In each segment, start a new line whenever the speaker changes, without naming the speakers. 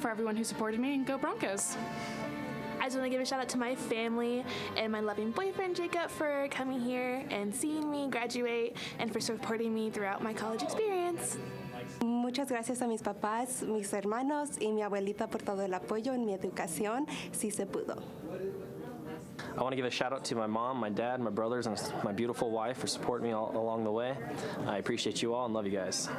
For everyone who supported me, and go Broncos.
I just want to give a shout out to my family and my loving boyfriend Jacob for coming here and seeing me graduate and for supporting me throughout my college experience.
Muchas gracias a mis papás, mis hermanos y mi abuelita por todo el apoyo en mi educación, si se pudo.
I want to give a shout out to my mom, my dad, my brothers, and my beautiful wife for supporting me all along the way. I appreciate you all and love you guys.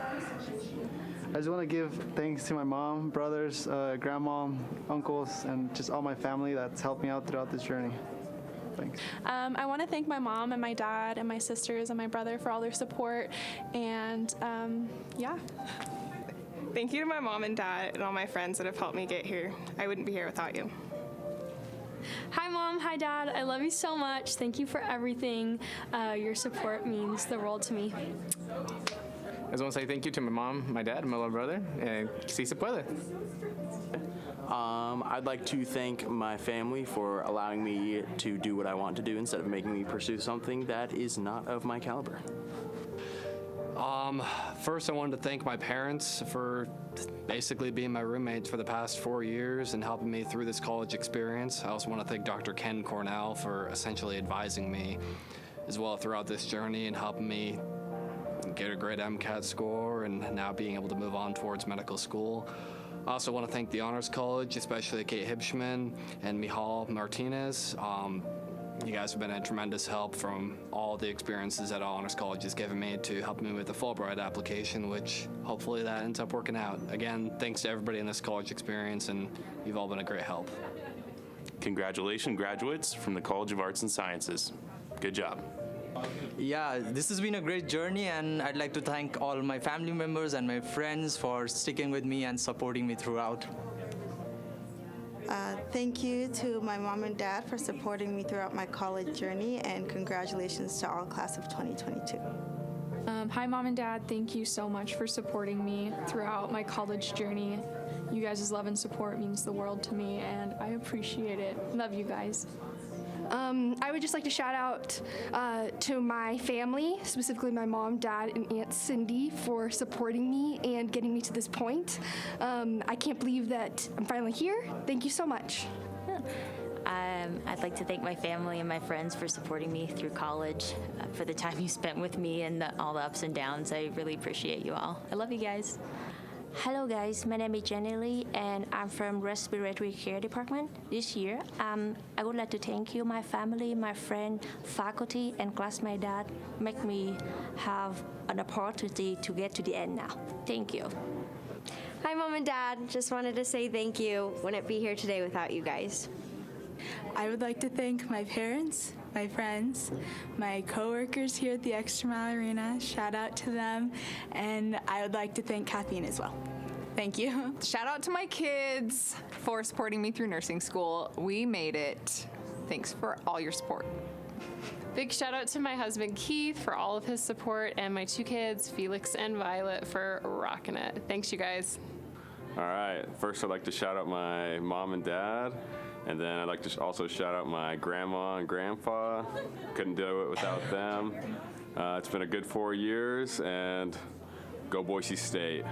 I just want to give thanks to my mom, brothers, grandma, uncles, and just all my family that's helped me out throughout this journey. Thanks.
I want to thank my mom and my dad and my sisters and my brother for all their support, and yeah.
Thank you to my mom and dad and all my friends that have helped me get here. I wouldn't be here without you.
Hi Mom, hi Dad, I love you so much. Thank you for everything. Your support means the world to me.
I just want to say thank you to my mom, my dad, and my little brother, and si se puede.
I'd like to thank my family for allowing me to do what I want to do instead of making me pursue something that is not of my caliber.
First, I wanted to thank my parents for basically being my roommates for the past 4 years and helping me through this college experience. I also want to thank Dr. Ken Cornell for essentially advising me as well throughout this journey and helping me get a great MCAT score and now being able to move on towards medical school. I also want to thank the Honors College, especially Kate Hibschman and Michal Martinez. You guys have been a tremendous help from all the experiences that Honors College has given me to help me with the Fulbright application, which hopefully that ends up working out. Again, thanks to everybody in this college experience, and you've all been a great help.
Congratulations, graduates from the College of Arts and Sciences. Good job.
Yeah, this has been a great journey, and I'd like to thank all my family members and my friends for sticking with me and supporting me throughout.
Thank you to my mom and dad for supporting me throughout my college journey, and congratulations to all class of 2022.
Hi Mom and Dad, thank you so much for supporting me throughout my college journey. You guys' love and support means the world to me, and I appreciate it. Love you guys.
I would just like to shout out to my family, specifically my mom, dad, and Aunt Cindy for supporting me and getting me to this point. I can't believe that I'm finally here. Thank you so much.
I'd like to thank my family and my friends for supporting me through college, for the time you spent with me and all the ups and downs. I really appreciate you all. I love you guys.
Hello guys, my name is Jenny Lee and I'm from Respiratory Care Department. This year, I would like to thank you, my family, my friend, faculty, and classmate that make me have an opportunity to get to the end now. Thank you.
Hi Mom and Dad, just wanted to say thank you. Wouldn't be here today without you guys.
I would like to thank my parents, my friends, my coworkers here at the ExtraMile Arena. Shout out to them. And I would like to thank Kathleen as well. Thank you.
Shout out to my kids for supporting me through nursing school. We made it. Thanks for all your support.
Big shout out to my husband Keith for all of his support, and my two kids, Felix and Violet, for rocking it. Thanks, you guys.
All right, first I'd like to shout out my mom and dad. And then I'd like to also shout out my grandma and grandpa. Couldn't do it without them. It's been a good 4 years, and go Boise State.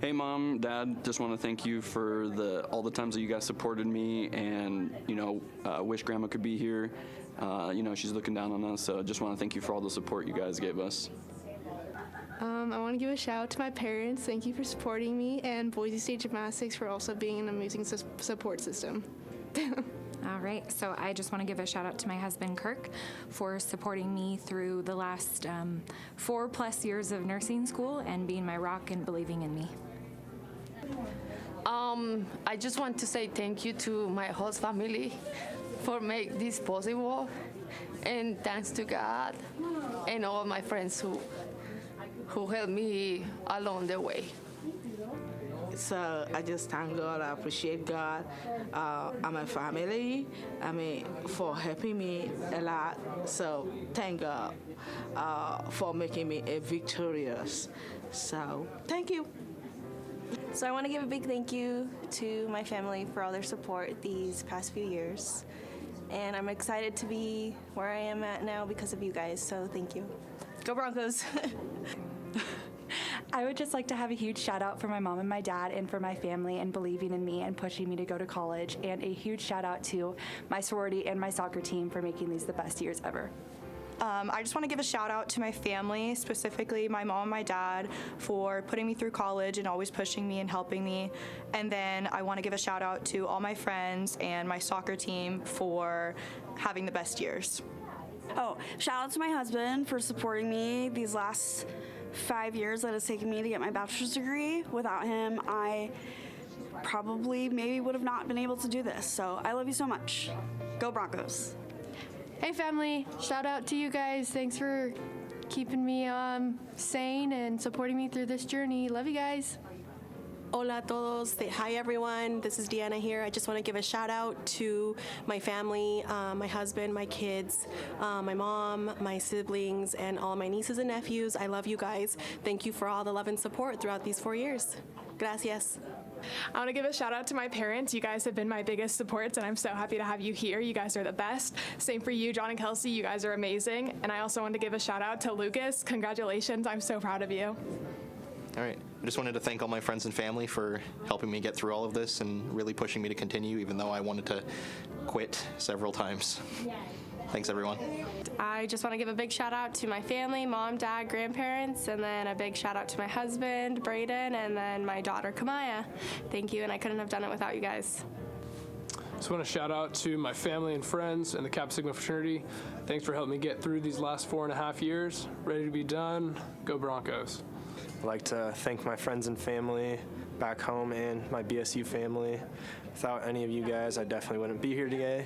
Hey Mom, Dad, just want to thank you for all the times that you guys supported me, and wish Grandma could be here. She's looking down on us, so just want to thank you for all the support you guys gave us.
I want to give a shout out to my parents. Thank you for supporting me, and Boise State Gymnastics for also being an amazing support system.
All right, so I just want to give a shout out to my husband Kirk for supporting me through the last 4+ years of nursing school and being my rock and believing in me.
I just want to say thank you to my host family for making this possible, and thanks to God and all my friends who helped me along the way.
So I just thank God. I appreciate God and my family, for helping me a lot. So thank God for making me a victorious. So thank you.
So I want to give a big thank you to my family for all their support these past few years. And I'm excited to be where I am at now because of you guys, so thank you. Go Broncos!
I would just like to have a huge shout out for my mom and my dad and for my family and believing in me and pushing me to go to college, and a huge shout out to my sorority and my soccer team for making these the best years ever.
I just want to give a shout out to my family, specifically my mom and my dad, for putting me through college and always pushing me and helping me. And then I want to give a shout out to all my friends and my soccer team for having the best years.
Oh, shout out to my husband for supporting me these last 5 years that it's taken me to get my bachelor's degree. Without him, I probably maybe would have not been able to do this. So I love you so much. Go Broncos.
Hey family, shout out to you guys. Thanks for keeping me sane and supporting me through this journey. Love you guys.
Hola a todos. Hi everyone. This is Deanna here. I just want to give a shout out to my family, my husband, my kids, my mom, my siblings, and all my nieces and nephews. I love you guys. Thank you for all the love and support throughout these 4 years. Gracias.
I want to give a shout out to my parents. You guys have been my biggest supports, and I'm so happy to have you here. You guys are the best. Same for you, John and Kelsey. You guys are amazing. And I also want to give a shout out to Lucas. Congratulations. I'm so proud of you.
All right. I just wanted to thank all my friends and family for helping me get through all of this and really pushing me to continue, even though I wanted to quit several times. Thanks, everyone.
I just want to give a big shout out to my family, mom, dad, grandparents, and then a big shout out to my husband, Braden, and then my daughter, Kamaya. Thank you, and I couldn't have done it without you guys.
Just want to shout out to my family and friends and the Kappa Sigma fraternity. Thanks for helping me get through these last 4.5 years. Ready to be done. Go Broncos.
I'd like to thank my friends and family back home and my BSU family. Without any of you guys, I definitely wouldn't be here today.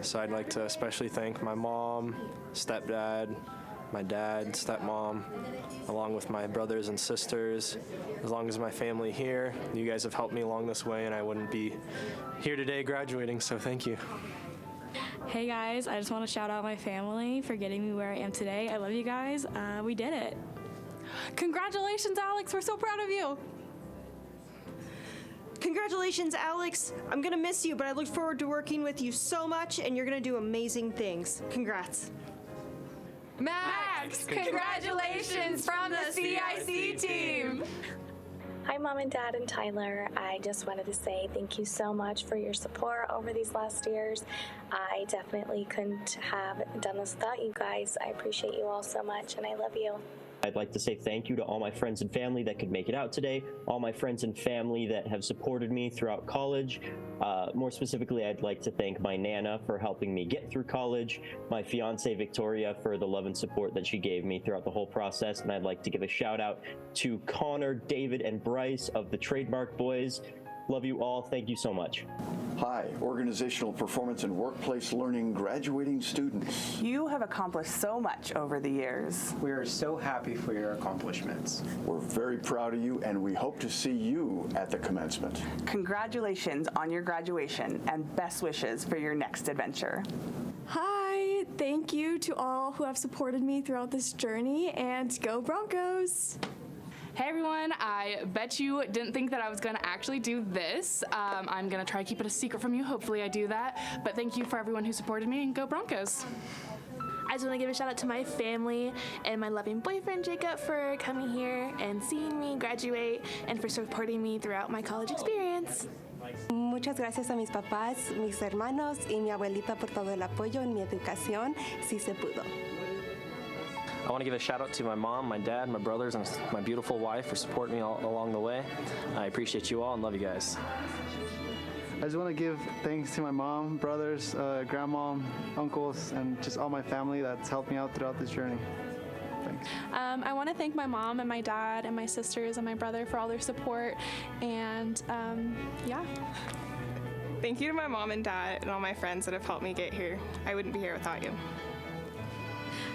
So I'd like to especially thank my mom, stepdad, my dad, stepmom, along with my brothers and sisters, as long as my family here. You guys have helped me along this way, and I wouldn't be here today graduating, so thank you.
Hey guys, I just want to shout out my family for getting me where I am today. I love you guys. We did it.
Congratulations, Alex. We're so proud of you.
Congratulations, Alex. I'm going to miss you, but I look forward to working with you so much, and you're going to do amazing things. Congrats.
Max, congratulations from the CIC team.
Hi, Mom and Dad and Tyler. I just wanted to say thank you so much for your support over these last years. I definitely couldn't have done this without you guys. I appreciate you all so much, and I love you.
I'd like to say thank you to all my friends and family that could make it out today, all my friends and family that have supported me throughout college. More specifically, I'd like to thank my Nana for helping me get through college, my fiance Victoria for the love and support that she gave me throughout the whole process, and I'd like to give a shout out to Connor, David, and Bryce of the Trademark Boys. Love you all. Thank you so much.
Hi, organizational performance and workplace learning graduating students.
You have accomplished so much over the years.
We are so happy for your accomplishments.
We're very proud of you, and we hope to see you at the commencement.
Congratulations on your graduation, and best wishes for your next adventure.
Hi, thank you to all who have supported me throughout this journey, and go Broncos.
Hey everyone, I bet you didn't think that I was going to actually do this. I'm going to try to keep it a secret from you. Hopefully I do that. But thank you for everyone who supported me, and go Broncos.
I just want to give a shout out to my family and my loving boyfriend Jacob for coming here and seeing me graduate and for supporting me throughout my college experience.
Muchas gracias a mis papás, mis hermanos y mi abuelita por todo el apoyo en mi educación, si se pudo.
I want to give a shout out to my mom, my dad, my brothers, and my beautiful wife for supporting me all along the way. I appreciate you all and love you guys.
I just want to give thanks to my mom, brothers, grandma, uncles, and just all my family that's helped me out throughout this journey. Thanks.
I want to thank my mom and my dad and my sisters and my brother for all their support, and yeah.
Thank you to my mom and dad and all my friends that have helped me get here. I wouldn't be here without you.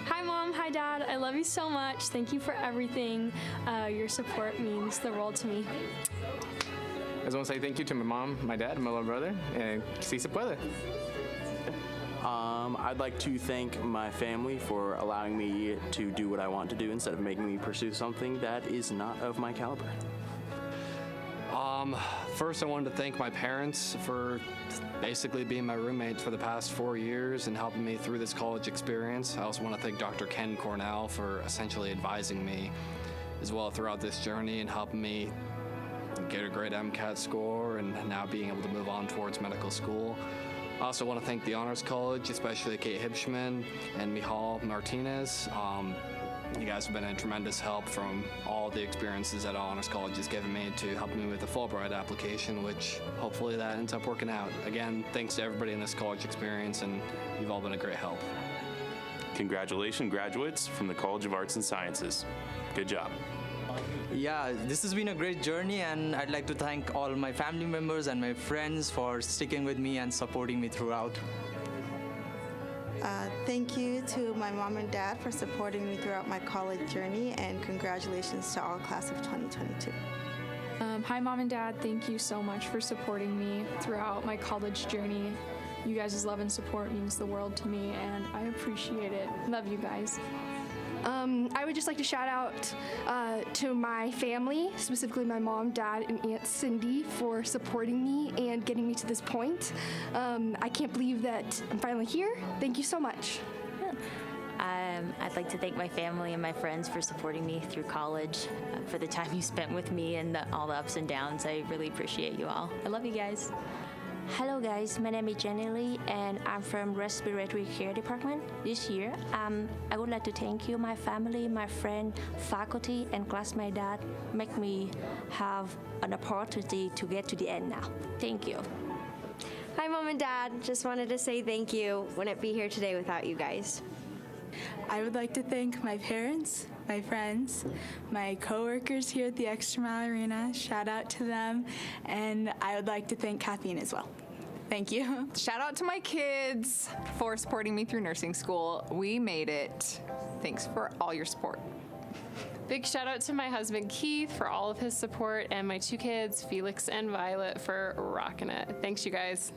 Hi Mom, hi Dad, I love you so much. Thank you for everything. Your support means the world to me.
I just want to say thank you to my mom, my dad, and my little brother, and si se puede.
I'd like to thank my family for allowing me to do what I want to do instead of making me pursue something that is not of my caliber.
First, I wanted to thank my parents for basically being my roommates for the past 4 years and helping me through this college experience. I also want to thank Dr. Ken Cornell for essentially advising me as well throughout this journey and helping me get a great MCAT score and now being able to move on towards medical school. I also want to thank the Honors College, especially Kate Hibschman and Michal Martinez. You guys have been a tremendous help from all the experiences that Honors College has given me to helping me with the Fulbright application, which hopefully that ends up working out. Again, thanks to everybody in this college experience, and you've all been a great help.
Congratulations, graduates from the College of Arts and Sciences. Good job.
Yeah, this has been a great journey, and I'd like to thank all my family members and my friends for sticking with me and supporting me throughout.
Thank you to my mom and dad for supporting me throughout my college journey, and congratulations to all class of 2022.
Hi, Mom and Dad. Thank you so much for supporting me throughout my college journey. You guys' love and support means the world to me, and I appreciate it. Love you guys.
I would just like to shout out to my family, specifically my mom, dad, and Aunt Cindy for supporting me and getting me to this point. I can't believe that I'm finally here. Thank you so much.
I'd like to thank my family and my friends for supporting me through college, for the time you spent with me and all the ups and downs. I really appreciate you all. I love you guys.
Hello guys, my name is Jenny Lee and I'm from Respiratory Care Department. This year, I would like to thank you, my family, my friend, faculty, and classmate that make me have an opportunity to get to the end now. Thank you.
Hi, Mom and Dad. Just wanted to say thank you. Wouldn't be here today without you guys.
I would like to thank my parents, my friends, my coworkers here at the ExtraMile Arena. Shout out to them. And I would like to thank Kathleen as well. Thank you.
Shout out to my kids for supporting me through nursing school. We made it. Thanks for all your support.
Big shout out to my husband Keith for all of his support, and my two kids, Felix and Violet, for rocking it. Thanks, you guys.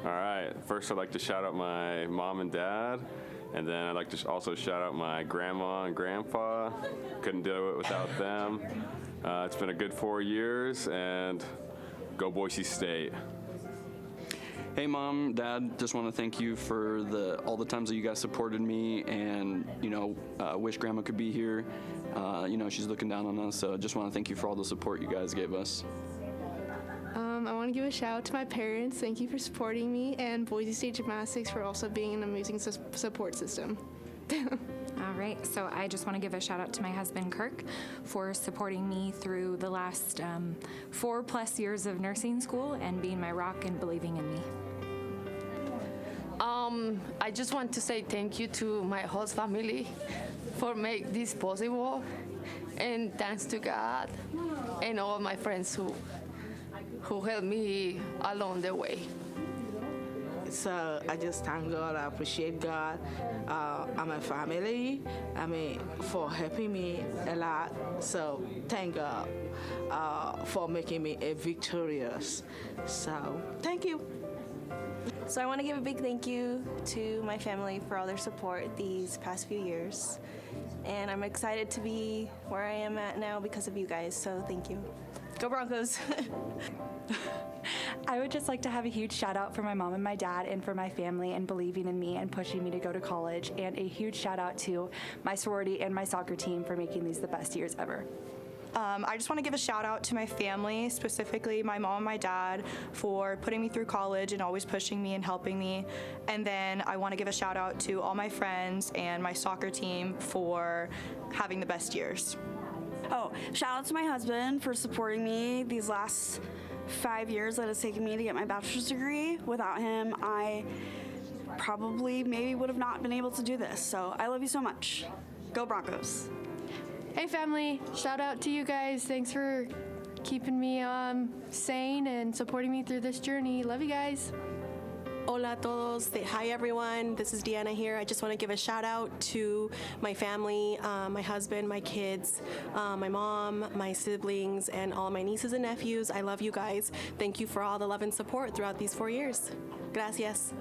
All right. First, I'd like to shout out my mom and dad. And then I'd like to also shout out my grandma and grandpa. Couldn't do it without them. It's been a good 4 years, and go Boise State.
Hey Mom, Dad, just want to thank you for all the times that you guys supported me, and wish Grandma could be here. She's looking down on us, so just want to thank you for all the support you guys gave us.
I want to give a shout out to my parents. Thank you for supporting me, and Boise State Gymnastics for also being an amazing support system.
All right, so I just want to give a shout out to my husband Kirk for supporting me through the last 4+ years of nursing school and being my rock and believing in me.
I just want to say thank you to my host family for making this possible, and thanks to God and all my friends who helped me along the way.
So I just thank God. I appreciate God and my family. For helping me a lot. So thank God for making me a victorious. So thank you.
So I want to give a big thank you to my family for all their support these past few years. And I'm excited to be where I am at now because of you guys, so thank you. Go Broncos!
I would just like to have a huge shout out for my mom and my dad and for my family and believing in me and pushing me to go to college, and a huge shout out to my sorority and my soccer team for making these the best years ever.
I just want to give a shout out to my family, specifically my mom and my dad, for putting me through college and always pushing me and helping me. And then I want to give a shout out to all my friends and my soccer team for having the best years.
Oh, shout out to my husband for supporting me these last 5 years that it's taken me to get my bachelor's degree. Without him, I probably maybe would have not been able to do this. So I love you so much. Go Broncos.
Hey family, shout out to you guys. Thanks for keeping me sane and supporting me through this journey. Love you guys.
Hola a todos. Hi everyone. This is Deanna here. I just want to give a shout out to my family, my husband, my kids, my mom, my siblings, and all my nieces and nephews. I love you guys. Thank you for all the love and support throughout these 4 years. Gracias.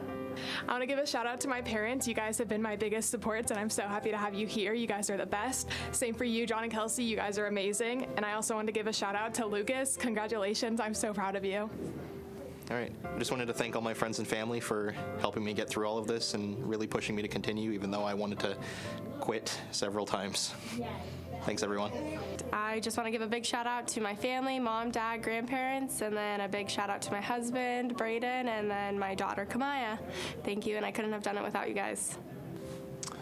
I want to give a shout out to my parents. You guys have been my biggest supports, and I'm so happy to have you here. You guys are the best. Same for you, John and Kelsey. You guys are amazing. And I also want to give a shout out to Lucas. Congratulations. I'm so proud of you.
All right. I just wanted to thank all my friends and family for helping me get through all of this and really pushing me to continue, even though I wanted to quit several times. Thanks, everyone.
I just want to give a big shout out to my family, mom, dad, grandparents, and then a big shout out to my husband, Braden, and then my daughter, Kamaya. Thank you, and I couldn't have done it without you guys.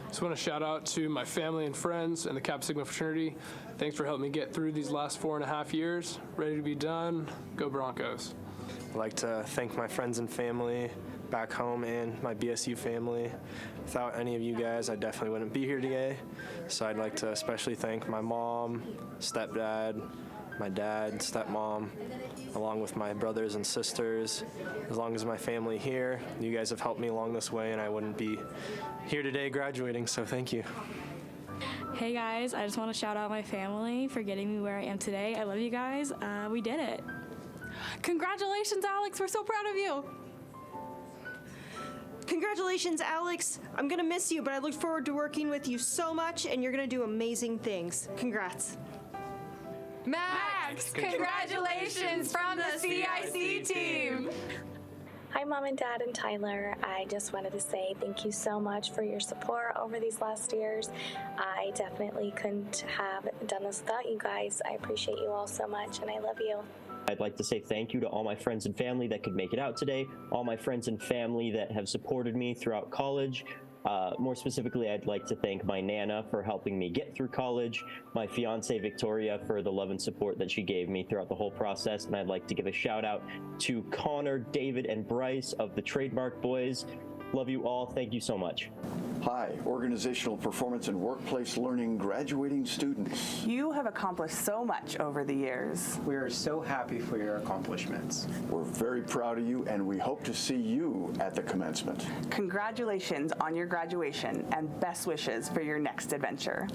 Just want to shout out to my family and friends and the Kappa Sigma fraternity. Thanks for helping me get through these last 4.5 years. Ready to be done. Go Broncos.
I'd like to thank my friends and family back home and my BSU family. Without any of you guys, I definitely wouldn't be here today. So I'd like to especially thank my mom, stepdad, my dad, stepmom, along with my brothers and sisters, as long as my family here. You guys have helped me along this way, and I wouldn't be here today graduating, so thank you.
Hey guys, I just want to shout out my family for getting me where I am today. I love you guys. We did it.
Congratulations, Alex. We're so proud of you. Congratulations, Alex. I'm going to miss you, but I look forward to working with you so much, and you're going to do amazing things. Congrats.
Max, congratulations from the CIC team.
Hi, Mom and Dad and Tyler. I just wanted to say thank you so much for your support over these last years. I definitely couldn't have done this without you guys. I appreciate you all so much, and I love you.
I'd like to say thank you to all my friends and family that could make it out today, all my friends and family that have supported me throughout college. More specifically, I'd like to thank my Nana for helping me get through college, my fiance Victoria for the love and support that she gave me throughout the whole process, and I'd like to give a shout out to Connor, David, and Bryce of the Trademark Boys. Love you all. Thank you so much.
Hi, organizational performance and workplace learning graduating students.
You have accomplished so much over the years.
We are so happy for your accomplishments.
We're very proud of you, and we hope to see you at the commencement.
Congratulations on your graduation, and best wishes for your next adventure.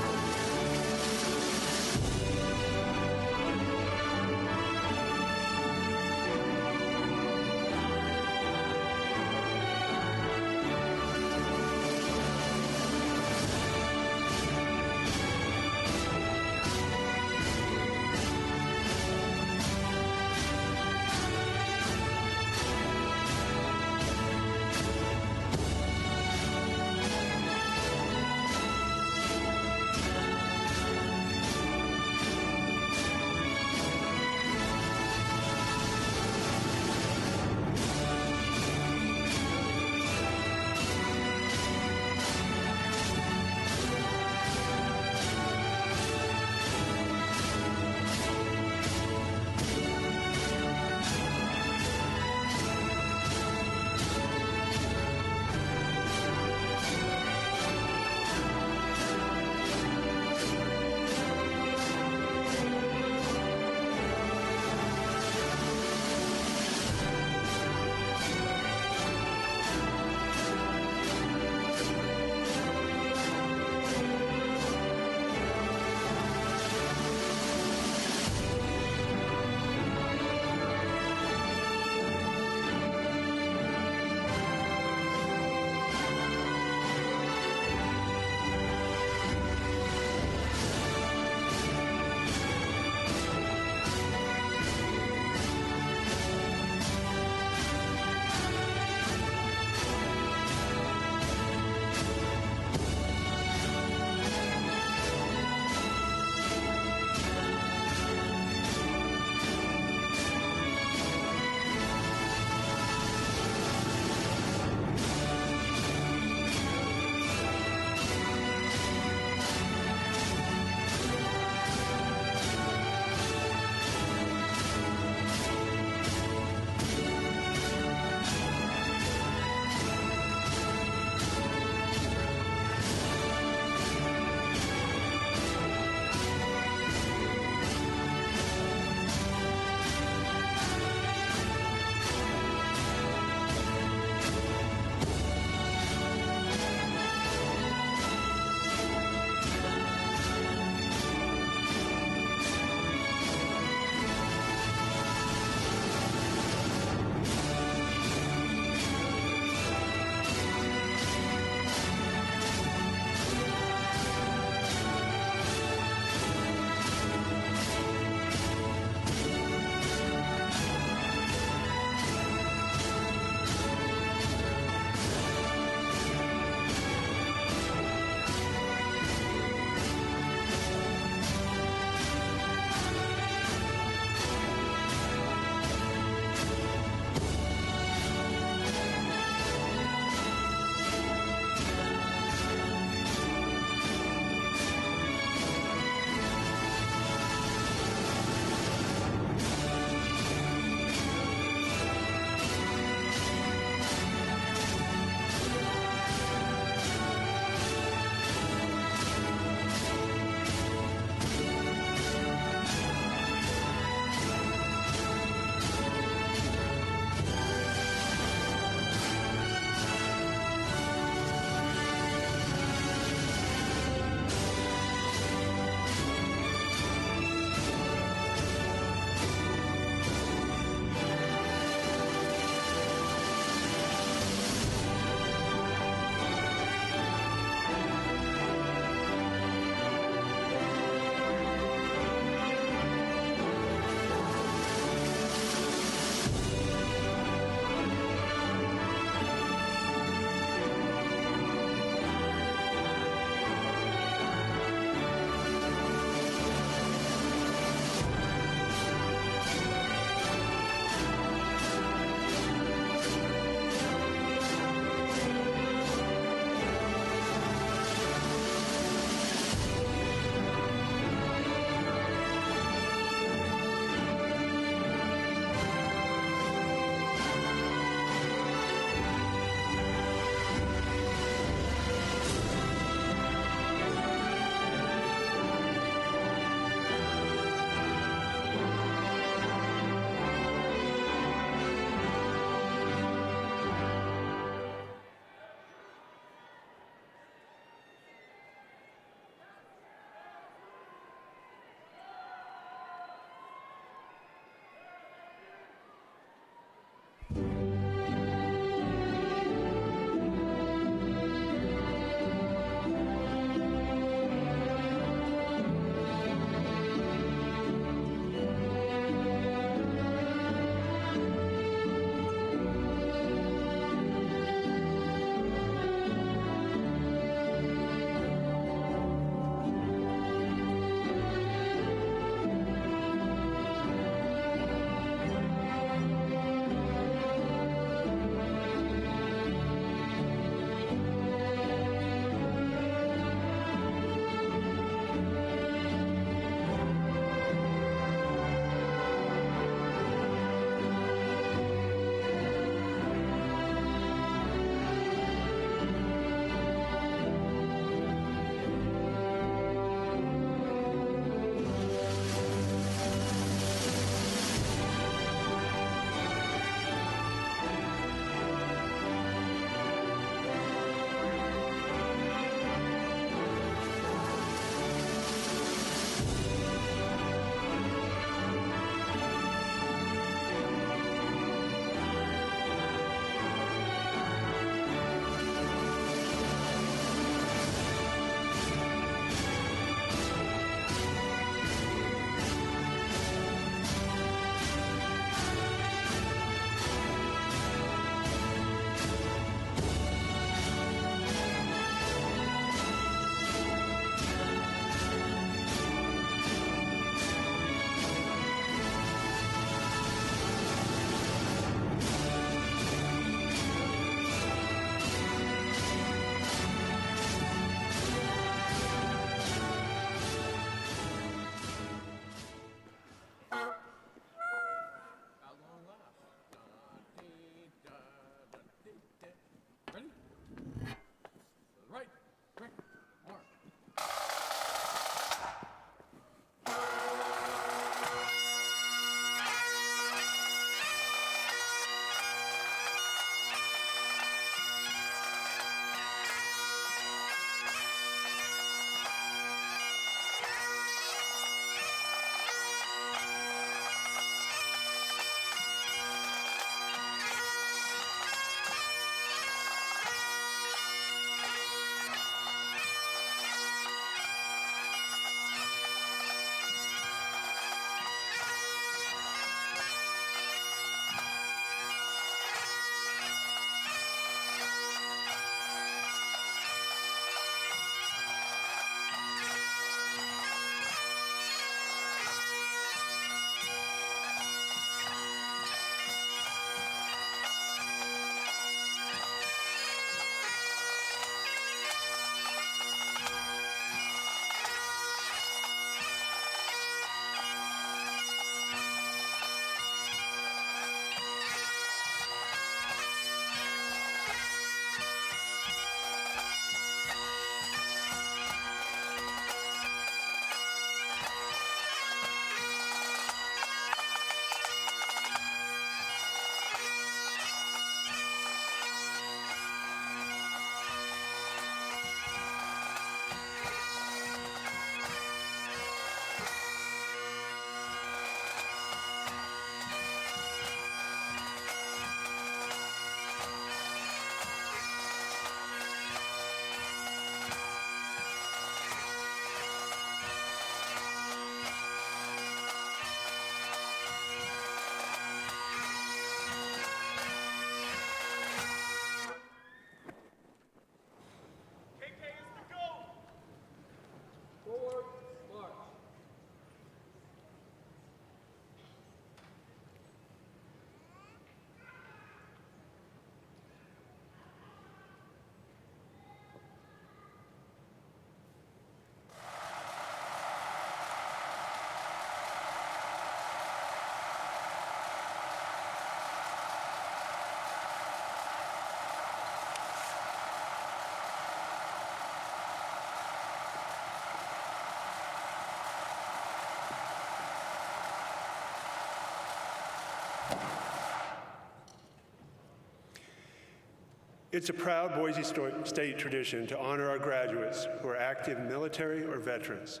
It's a proud Boise State tradition to honor our graduates who are active military or veterans.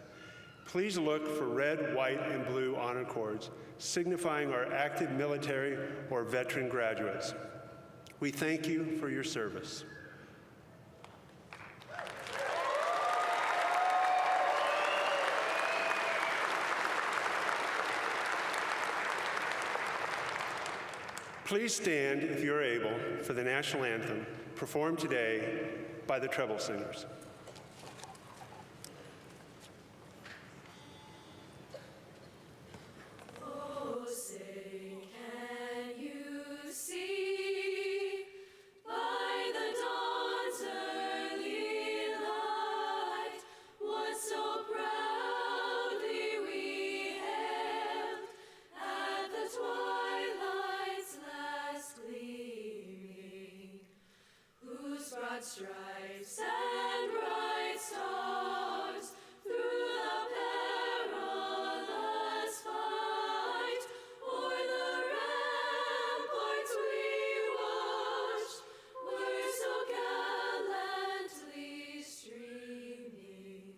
Please look for red, white, and blue honor cords signifying our active military or veteran graduates. We thank you for your service. Please stand, if you're able, for the national anthem, performed today by the treble singers.
Stripes and bright stars through the perilous fight, o'er the ramparts we watched, were so gallantly streaming,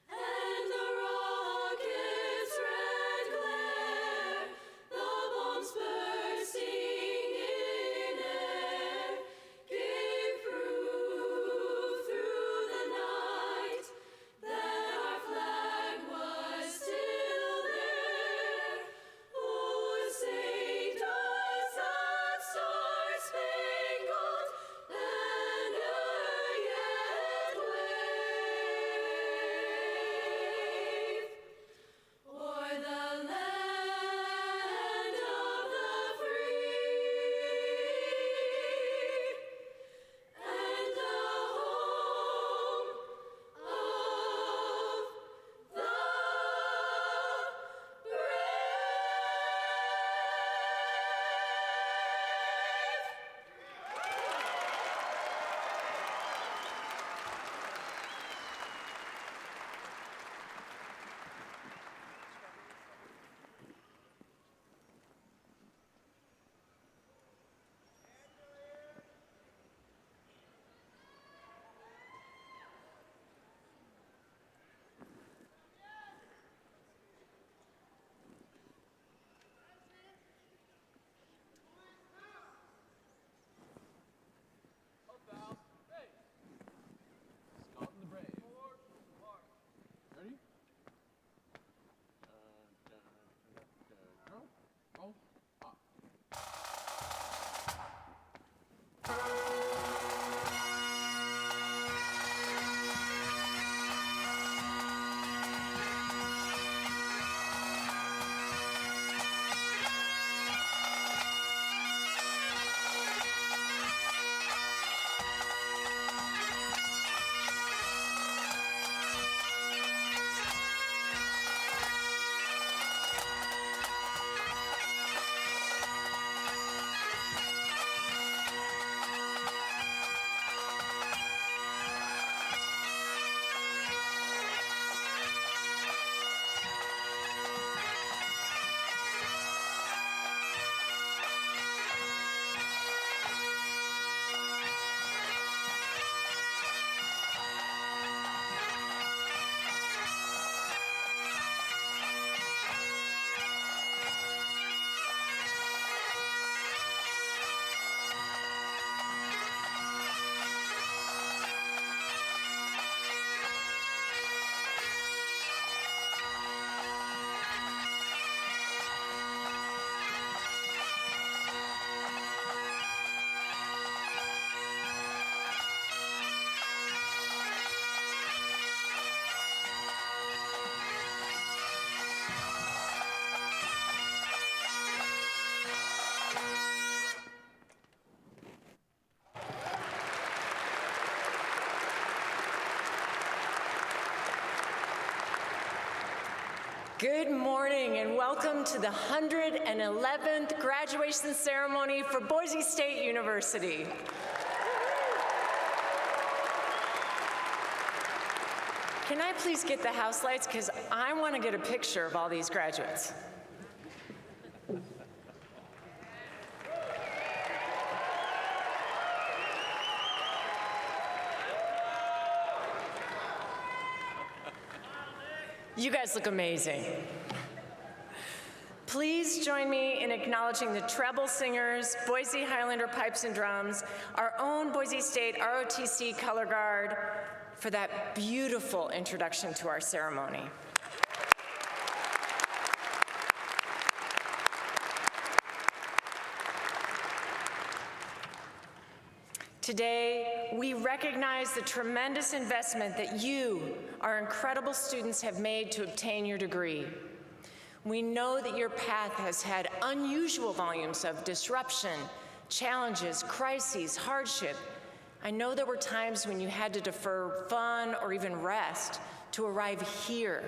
and the rocket's red glare, the bombs bursting in air, gave proof through the night that our flag was still there. Oh, say does that star-spangled banner yet wave o'er the land of the free and the home of the
Good morning and welcome to the 111th graduation ceremony for Boise State University. Can I please get the house lights because I want to get a picture of all these graduates. You guys look amazing. Please join me in acknowledging the treble singers, Boise Highlander Pipes and Drums, our own Boise State ROTC Color Guard, for that beautiful introduction to our ceremony. Today, we recognize the tremendous investment that you, our incredible students, have made to obtain your degree. We know that your path has had unusual volumes of disruption, challenges, crises, hardship. I know there were times when you had to defer fun or even rest to arrive here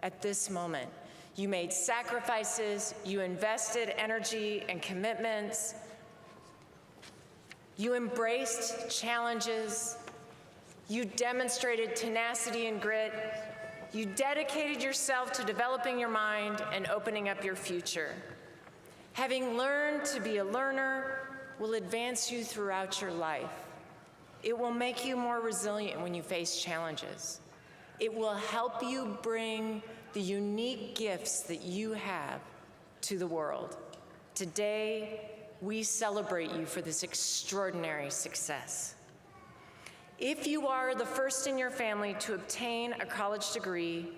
at this moment. You made sacrifices, you invested energy and commitments, you embraced challenges, you demonstrated tenacity and grit, you dedicated yourself to developing your mind and opening up your future. Having learned to be a learner will advance you throughout your life. It will make you more resilient when you face challenges. It will help you bring the unique gifts that you have to the world. Today, we celebrate you for this extraordinary success. If you are the first in your family to obtain a college degree,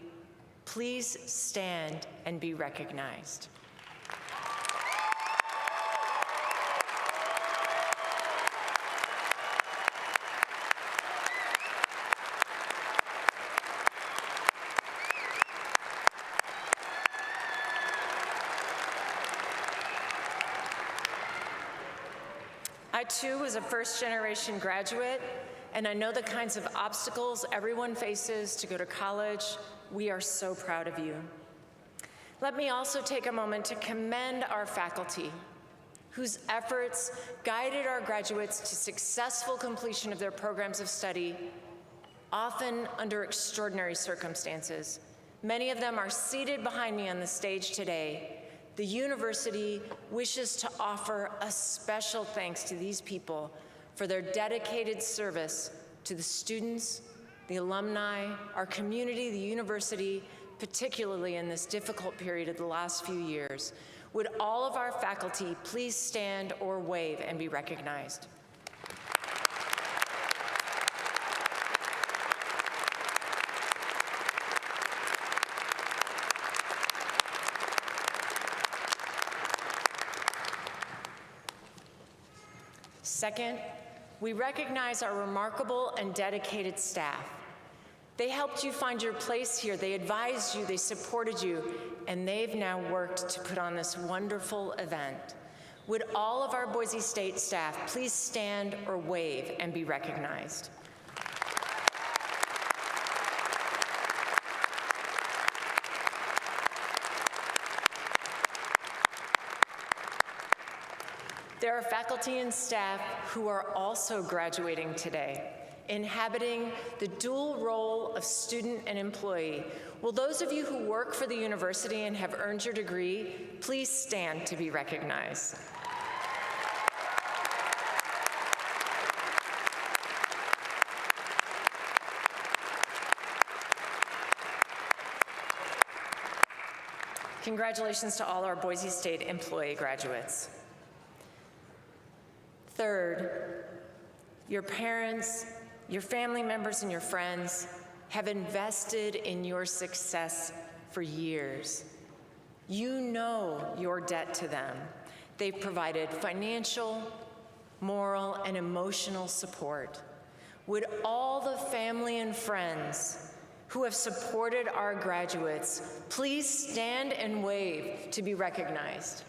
please stand and be recognized. I too was a first-generation graduate, and I know the kinds of obstacles everyone faces to go to college. We are so proud of you. Let me also take a moment to commend our faculty, whose efforts guided our graduates to successful completion of their programs of study, often under extraordinary circumstances. Many of them are seated behind me on the stage today. The university wishes to offer a special thanks to these people for their dedicated service to the students, the alumni, our community, the university, particularly in this difficult period of the last few years. Would all of our faculty please stand or wave and be recognized? Second, we recognize our remarkable and dedicated staff. They helped you find your place here, they advised you, they supported you, and they've now worked to put on this wonderful event. Would all of our Boise State staff please stand or wave and be recognized? There are faculty and staff who are also graduating today, inhabiting the dual role of student and employee. Will those of you who work for the university and have earned your degree, please stand to be recognized. Congratulations to all our Boise State employee graduates. Third, your parents, your family members, and your friends have invested in your success for years. You know your debt to them. They've provided financial, moral, and emotional support. Would all the family and friends who have supported our graduates please stand and wave to be recognized?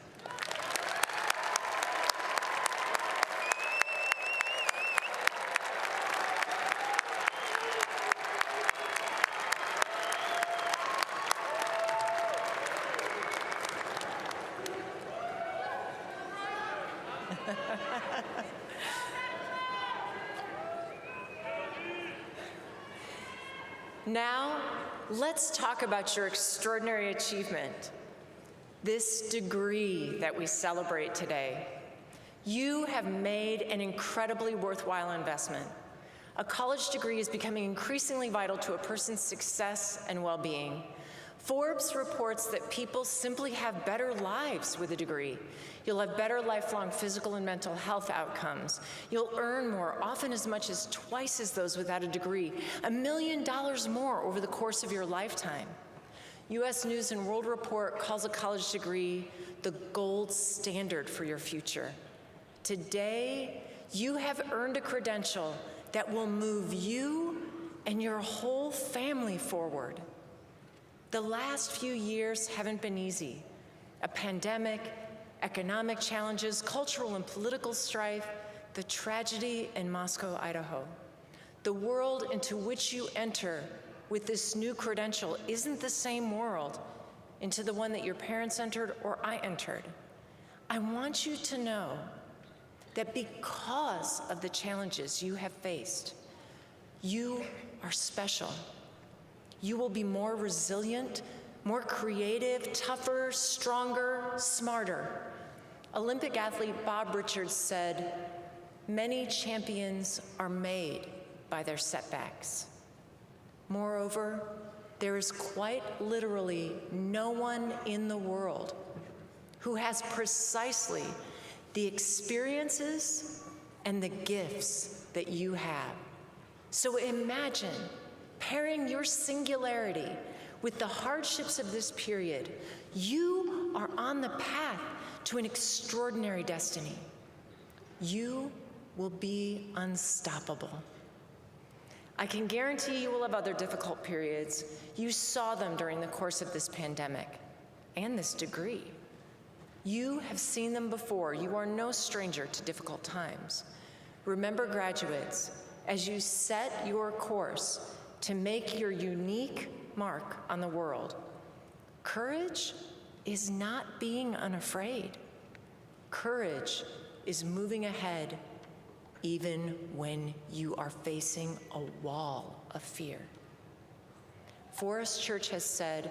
Now, let's talk about your extraordinary achievement, this degree that we celebrate today. You have made an incredibly worthwhile investment. A college degree is becoming increasingly vital to a person's success and well-being. Forbes reports that people simply have better lives with a degree. You'll have better lifelong physical and mental health outcomes. You'll earn more, often as much as twice as those without a degree, $1 million more over the course of your lifetime. U.S. News and World Report calls a college degree the gold standard for your future. Today, you have earned a credential that will move you and your whole family forward. The last few years haven't been easy. A pandemic, economic challenges, cultural and political strife, the tragedy in Moscow, Idaho. The world into which you enter with this new credential isn't the same world into the one that your parents entered or I entered. I want you to know that because of the challenges you have faced, you are special. You will be more resilient, more creative, tougher, stronger, smarter. Olympic athlete Bob Richards said, "Many champions are made by their setbacks." Moreover, there is quite literally no one in the world who has precisely the experiences and the gifts that you have. So imagine pairing your singularity with the hardships of this period. You are on the path to an extraordinary destiny. You will be unstoppable. I can guarantee you will have other difficult periods. You saw them during the course of this pandemic and this degree. You have seen them before. You are no stranger to difficult times. Remember, graduates, as you set your course to make your unique mark on the world, courage is not being unafraid. Courage is moving ahead even when you are facing a wall of fear. Forest Church has said,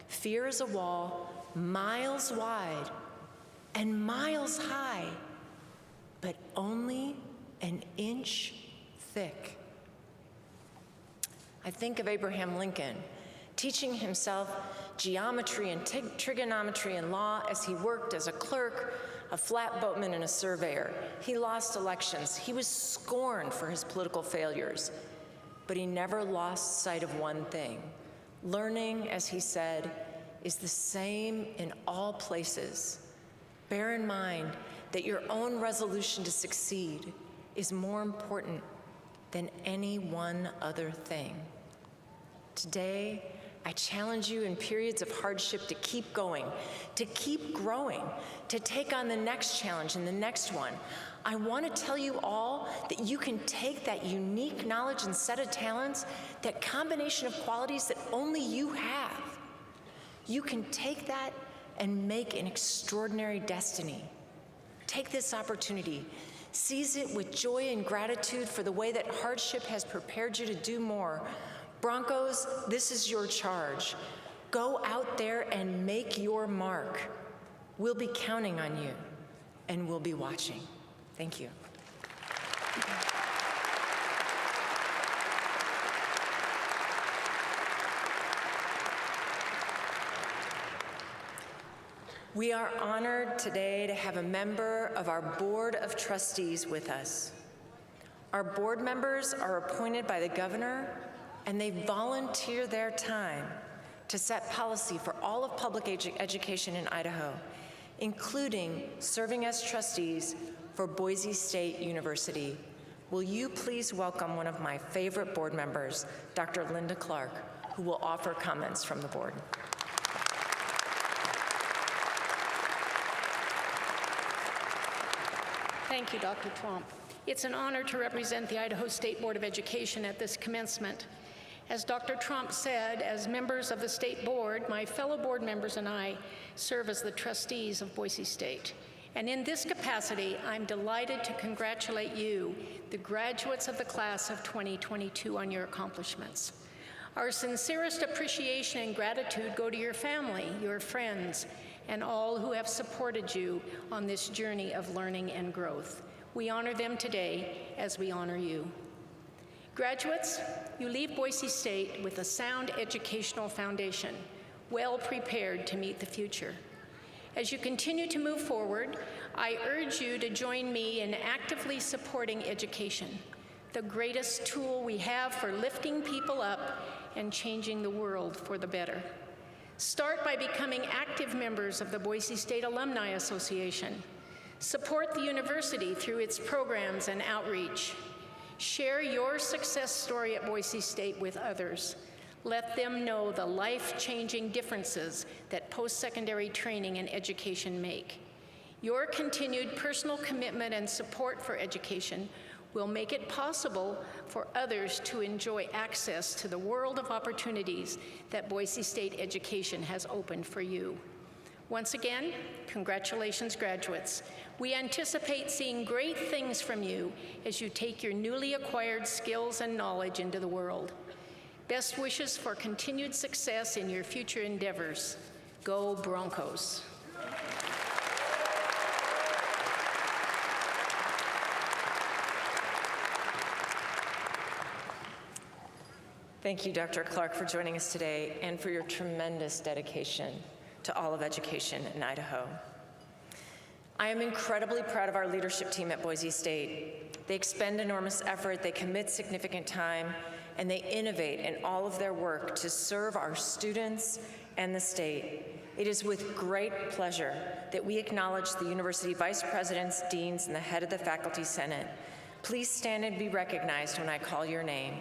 fear is a wall miles wide and miles high, but only an inch thick. I think of Abraham Lincoln teaching himself geometry and trigonometry and law as he worked as a clerk, a flatboatman, and a surveyor. He lost elections. He was scorned for his political failures, but he never lost sight of one thing. Learning, as he said, is the same in all places. Bear in mind that your own resolution to succeed is more important than any one other thing. Today, I challenge you in periods of hardship to keep going, to keep growing, to take on the next challenge and the next one. I want to tell you all that you can take that unique knowledge and set of talents, that combination of qualities that only you have. You can take that and make an extraordinary destiny. Take this opportunity. Seize it with joy and gratitude for the way that hardship has prepared you to do more. Broncos, this is your charge. Go out there and make your mark. We'll be counting on you, and we'll be watching. Thank you. We are honored today to have a member of our Board of Trustees with us. Our board members are appointed by the governor, and they volunteer their time to set policy for all of public education in Idaho, including serving as trustees for Boise State University. Will you please welcome one of my favorite board members, Dr. Linda Clark, who will offer comments from the board.
Thank you, Dr. Trump. It's an honor to represent the Idaho State Board of Education at this commencement. As Dr. Trump said, as members of the State Board, my fellow board members and I serve as the trustees of Boise State. And in this capacity, I'm delighted to congratulate you, the graduates of the class of 2022, on your accomplishments. Our sincerest appreciation and gratitude go to your family, your friends, and all who have supported you on this journey of learning and growth. We honor them today as we honor you. Graduates, you leave Boise State with a sound educational foundation, well prepared to meet the future. As you continue to move forward, I urge you to join me in actively supporting education, the greatest tool we have for lifting people up and changing the world for the better. Start by becoming active members of the Boise State Alumni Association. Support the university through its programs and outreach. Share your success story at Boise State with others. Let them know the life-changing differences that post-secondary training and education make. Your continued personal commitment and support for education will make it possible for others to enjoy access to the world of opportunities that Boise State education has opened for you. Once again, congratulations, graduates. We anticipate seeing great things from you as you take your newly acquired skills and knowledge into the world. Best wishes for continued success in your future endeavors. Go Broncos.
Thank you, Dr. Clark, for joining us today and for your tremendous dedication to all of education in Idaho. I am incredibly proud of our leadership team at Boise State. They expend enormous effort, they commit significant time, and they innovate in all of their work to serve our students and the state. It is with great pleasure that we acknowledge the university vice presidents, deans, and the head of the faculty senate. Please stand and be recognized when I call your name.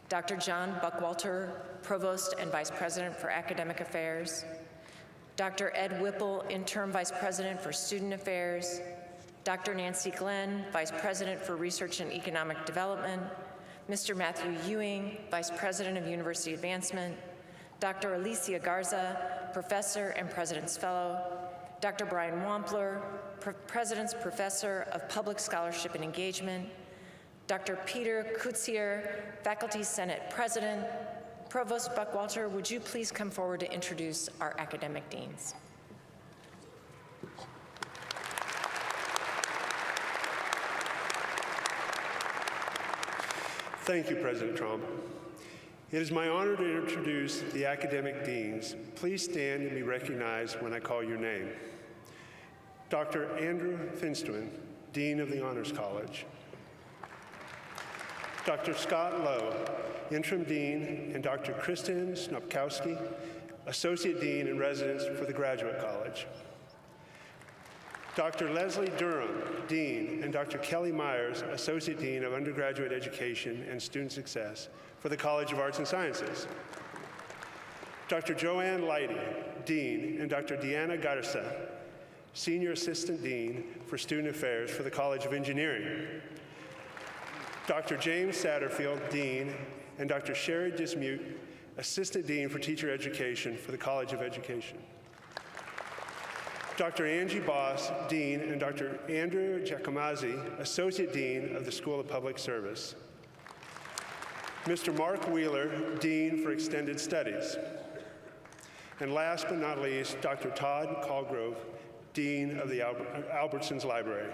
Dr. John Buckwalter, Provost and Vice President for Academic Affairs. Dr. Ed Whipple, Interim Vice President for Student Affairs. Dr. Nancy Glenn, Vice President for Research and Economic Development. Mr. Matthew Ewing, Vice President of University Advancement. Dr. Alicia Garza, Professor and President's Fellow. Dr. Brian Wampler, President's Professor of Public Scholarship and Engagement. Dr. Peter Kutzier, Faculty Senate President. Provost Buckwalter, would you please come forward to introduce our academic deans?
Thank you, President Trump. It is my honor to introduce the academic deans. Please stand and be recognized when I call your name. Dr. Andrew Finstuen, Dean of the Honors College. Dr. Scott Lowe, Interim Dean, and Dr. Kristen Snopkowski, Associate Dean in Residence for the Graduate College. Dr. Leslie Durham, Dean, and Dr. Kelly Myers, Associate Dean of Undergraduate Education and Student Success for the College of Arts and Sciences. Dr. Joanne Leidy, Dean, and Dr. Deanna Garza, Senior Assistant Dean for Student Affairs for the College of Engineering. Dr. James Satterfield, Dean, and Dr. Sherry Dismute, Assistant Dean for Teacher Education for the College of Education. Dr. Angie Boss, Dean, and Dr. Andrew Giacomazzi, Associate Dean of the School of Public Service. Mr. Mark Wheeler, Dean for Extended Studies. And last but not least, Dr. Todd Colgrove, Dean of the Albertsons Library.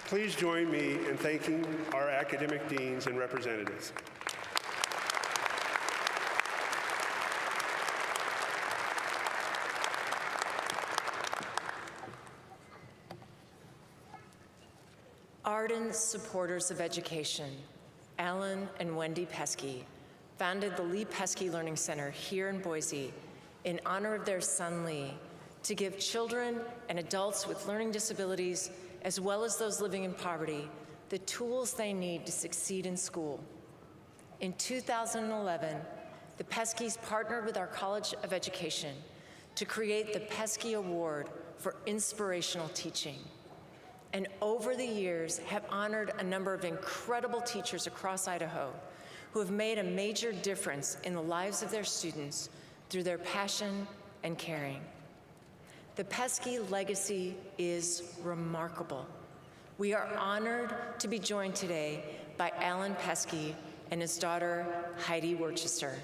Please join me in thanking our academic deans and representatives.
Ardent supporters of education, Alan and Wendy Pesky founded the Lee Pesky Learning Center here in Boise in honor of their son Lee to give children and adults with learning disabilities, as well as those living in poverty, the tools they need to succeed in school. In 2011, the Peskys partnered with our College of Education to create the Pesky Award for Inspirational Teaching, and over the years have honored a number of incredible teachers across Idaho who have made a major difference in the lives of their students through their passion and caring. The Pesky legacy is remarkable. We are honored to be joined today by Alan Pesky and his daughter, Heidi Worcester.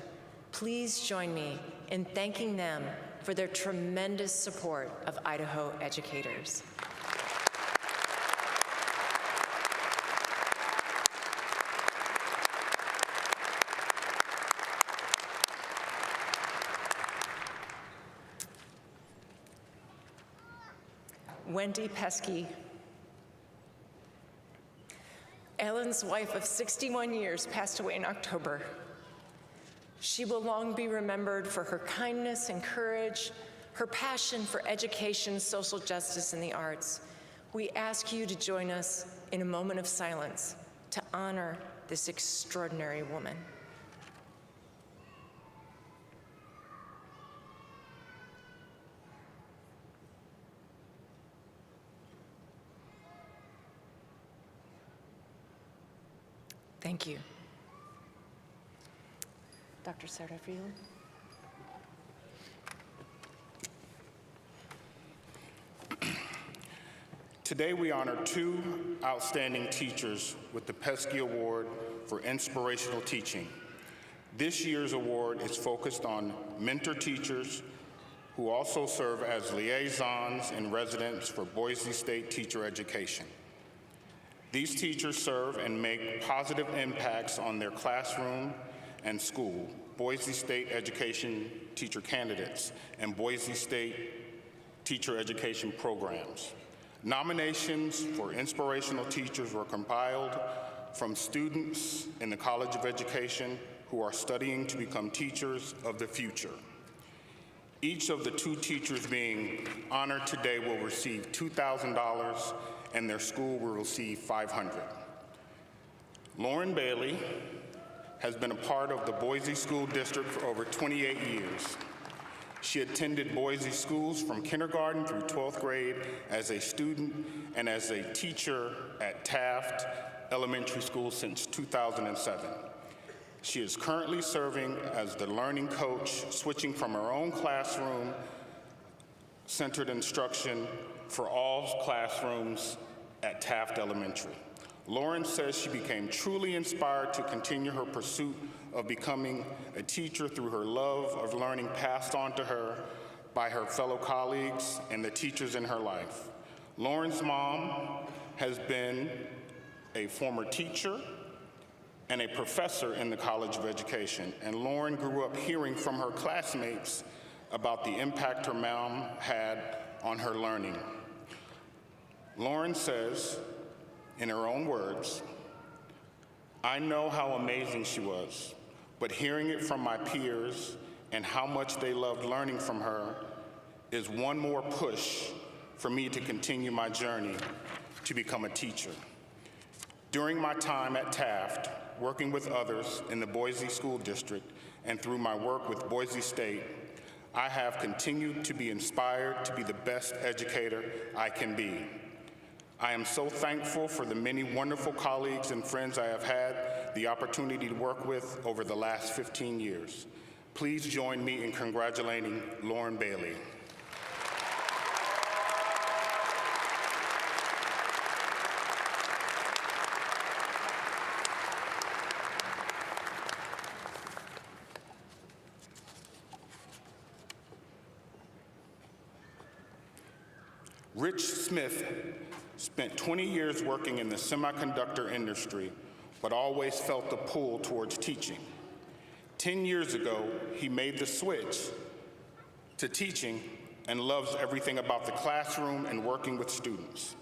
Please join me in thanking them for their tremendous support of Idaho educators. Wendy Pesky. Ellen's wife of 61 years passed away in October. She will long be remembered for her kindness and courage, her passion for education, social justice, and the arts. We ask you to join us in a moment of silence to honor this extraordinary woman. Thank you. Dr. Satterfield.
Today we honor two outstanding teachers with the Pesky Award for Inspirational Teaching. This year's award is focused on mentor teachers who also serve as liaisons in residence for Boise State teacher education. These teachers serve and make positive impacts on their classroom and school, Boise State education teacher candidates, and Boise State teacher education programs. Nominations for inspirational teachers were compiled from students in the College of Education who are studying to become teachers of the future. Each of the two teachers being honored today will receive $2,000 and their school will receive $500. Lauren Bailey has been a part of the Boise School District for over 28 years. She attended Boise schools from kindergarten through 12th grade as a student and as a teacher at Taft Elementary School since 2007. She is currently serving as the learning coach, switching from her own classroom-centered instruction for all classrooms at Taft Elementary. Lauren says she became truly inspired to continue her pursuit of becoming a teacher through her love of learning passed on to her by her fellow colleagues and the teachers in her life. Lauren's mom has been a former teacher and a professor in the College of Education, and Lauren grew up hearing from her classmates about the impact her mom had on her learning. Lauren says, in her own words, "I know how amazing she was, but hearing it from my peers and how much they loved learning from her is one more push for me to continue my journey to become a teacher." During my time at Taft, working with others in the Boise School District and through my work with Boise State, I have continued to be inspired to be the best educator I can be. I am so thankful for the many wonderful colleagues and friends I have had the opportunity to work with over the last 15 years. Please join me in congratulating Lauren Bailey. Rich Smith spent 20 years working in the semiconductor industry, but always felt the pull towards teaching. 10 years ago, he made the switch to teaching and loves everything about the classroom and working with students.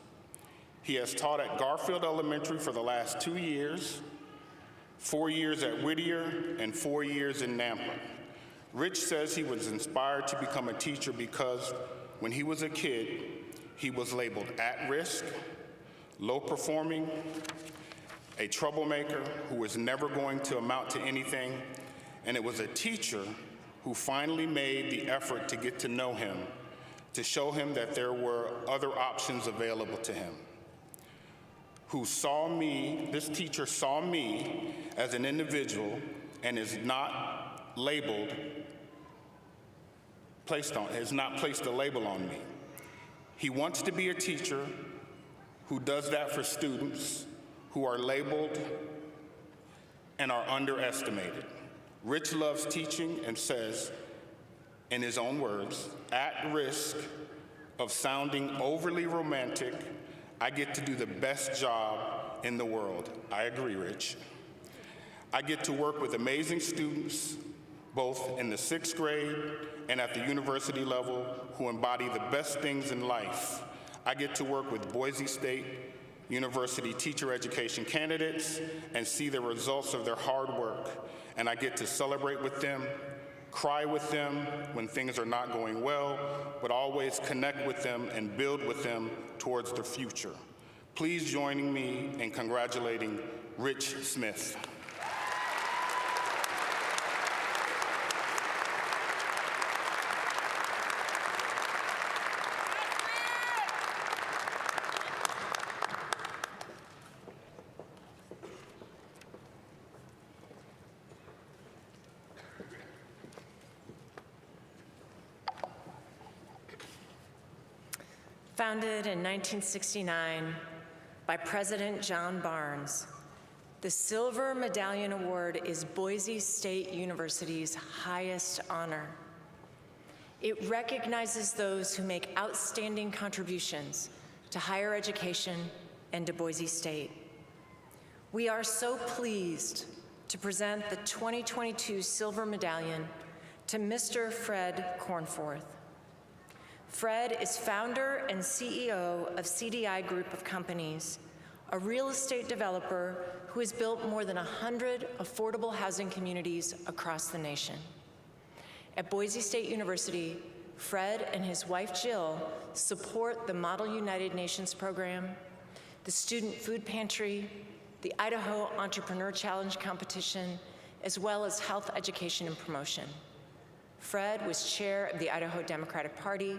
He has taught at Garfield Elementary for the last 2 years, 4 years at Whittier, and 4 years in Nampa. Rich says he was inspired to become a teacher because when he was a kid, he was labeled at risk, low performing, a troublemaker who was never going to amount to anything, and it was a teacher who finally made the effort to get to know him, to show him that there were other options available to him. This teacher saw me as an individual and is not placed a label on me. He wants to be a teacher who does that for students who are labeled and are underestimated. Rich loves teaching and says, in his own words, "At risk of sounding overly romantic, I get to do the best job in the world." I agree, Rich. I get to work with amazing students, both in the 6th grade and at the university level, who embody the best things in life. I get to work with Boise State University teacher education candidates and see the results of their hard work. And I get to celebrate with them, cry with them when things are not going well, but always connect with them and build with them towards the future. Please join me in congratulating Rich Smith.
Founded in 1969 by President John Barnes, the Silver Medallion Award is Boise State University's highest honor. It recognizes those who make outstanding contributions to higher education and to Boise State. We are so pleased to present the 2022 Silver Medallion to Mr. Fred Cornforth. Fred is founder and CEO of CDI Group of Companies, a real estate developer who has built more than 100 affordable housing communities across the nation. At Boise State University, Fred and his wife Jill support the Model United Nations program, the Student Food Pantry, the Idaho Entrepreneur Challenge competition, as well as health education and promotion. Fred was chair of the Idaho Democratic Party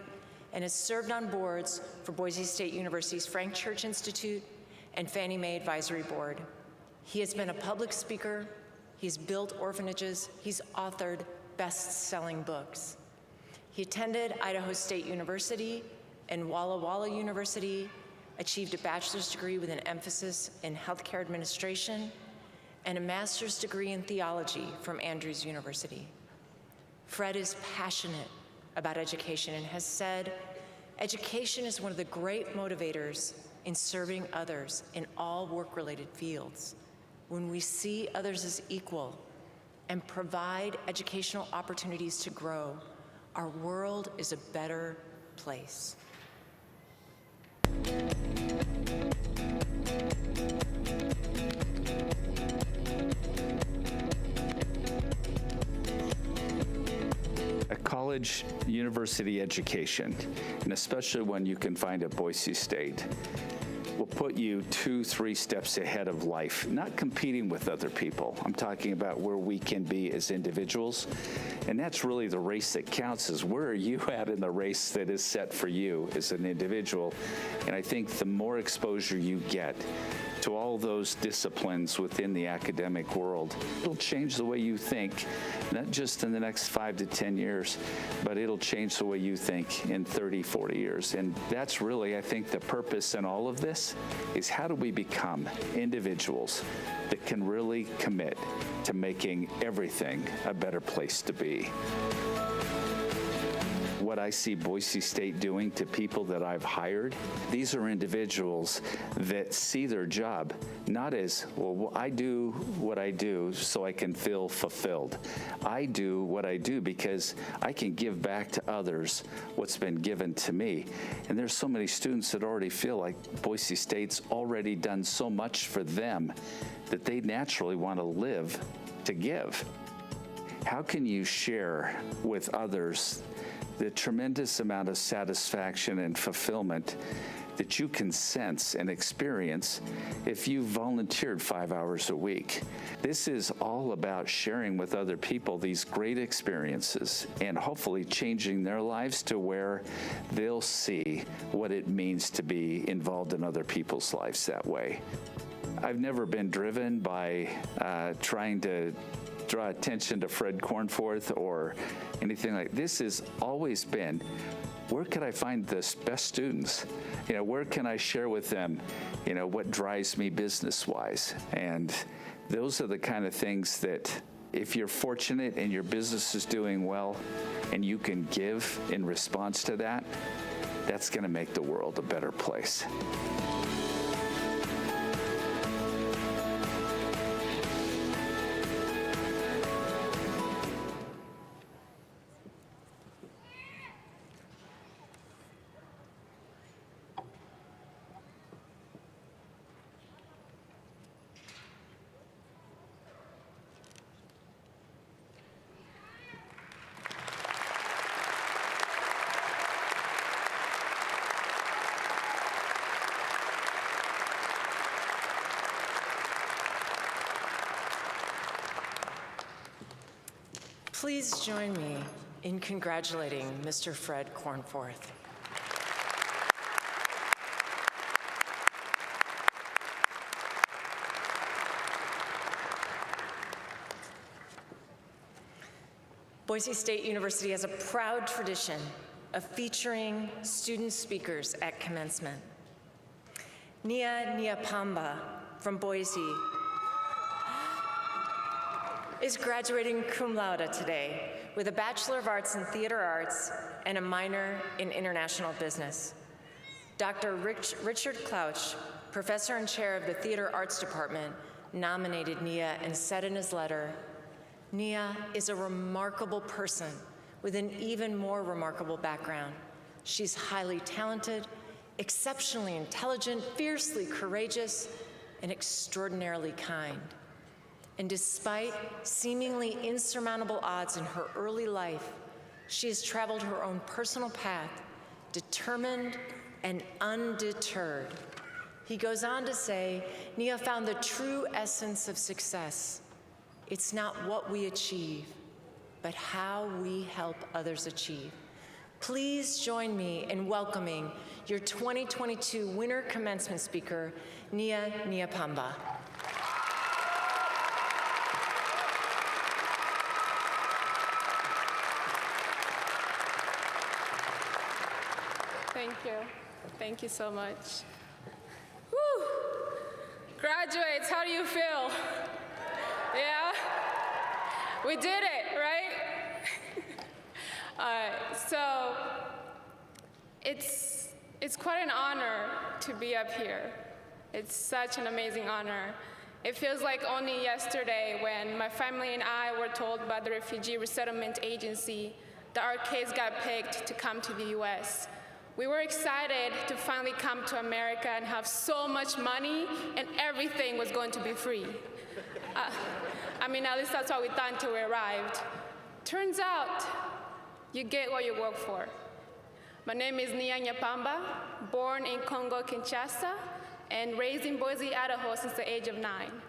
and has served on boards for Boise State University's Frank Church Institute and Fannie Mae Advisory Board. He has been a public speaker, he's built orphanages, he's authored best-selling books. He attended Idaho State University and Walla Walla University, achieved a bachelor's degree with an emphasis in healthcare administration, and a master's degree in theology from Andrews University. Fred is passionate about education and has said, education is one of the great motivators in serving others in all work-related fields. When we see others as equal and provide educational opportunities to grow, our world is a better place.
A college university education, and especially one you can find at Boise State, will put you 2-3 steps ahead of life, not competing with other people. I'm talking about where we can be as individuals, and that's really the race that counts, is where are you at in the race that is set for you as an individual. And I think the more exposure you get to all those disciplines within the academic world, it'll change the way you think, not just in the next 5 to 10 years, but it'll change the way you think in 30, 40 years. And that's really, I think, the purpose in all of this, is how do we become individuals that can really commit to making everything a better place to be. What I see Boise State doing to people that I've hired, these are individuals that see their job not as, well, I do what I do so I can feel fulfilled. I do what I do because I can give back to others what's been given to me. And there's so many students that already feel like Boise State's already done so much for them that they naturally want to live to give. How can you share with others the tremendous amount of satisfaction and fulfillment that you can sense and experience if you volunteered 5 hours a week? This is all about sharing with other people these great experiences and hopefully changing their lives to where they'll see what it means to be involved in other people's lives that way. I've never been driven by trying to draw attention to Fred Cornforth or anything like this. Has always been, where could I find the best students? You know, where can I share with them, you know, what drives me business-wise? And those are the kind of things that if you're fortunate and your business is doing well and you can give in response to that, that's going to make the world a better place.
Please join me in congratulating Mr. Fred Cornforth. Boise State University has a proud tradition of featuring student speakers at commencement. Nia Niapamba from Boise is graduating cum laude today with a Bachelor of Arts in Theater Arts and a minor in International Business. Dr. Richard Clouch, professor and chair of the Theater Arts Department, nominated Nia and said in his letter, "Nia is a remarkable person with an even more remarkable background. She's highly talented, exceptionally intelligent, fiercely courageous, and extraordinarily kind. And despite seemingly insurmountable odds in her early life, she has traveled her own personal path, determined and undeterred." He goes on to say, "Nia found the true essence of success. It's not what we achieve, but how we help others achieve." Please join me in welcoming your 2022 winter commencement speaker, Nia Niapamba.
Thank you. Thank you so much. Woo! Graduates, how do you feel? Yeah? We did it, right? All right, so it's quite an honor to be up here. It's such an amazing honor. It feels like only yesterday when my family and I were told by the Refugee Resettlement Agency that our case got picked to come to the US. We were excited to finally come to America and have so much money and everything was going to be free. I mean, at least that's what we thought until we arrived. Turns out, you get what you work for. My name is Nia Niapamba, born in Congo, Kinshasa, and raised in Boise, Idaho since the age of 9.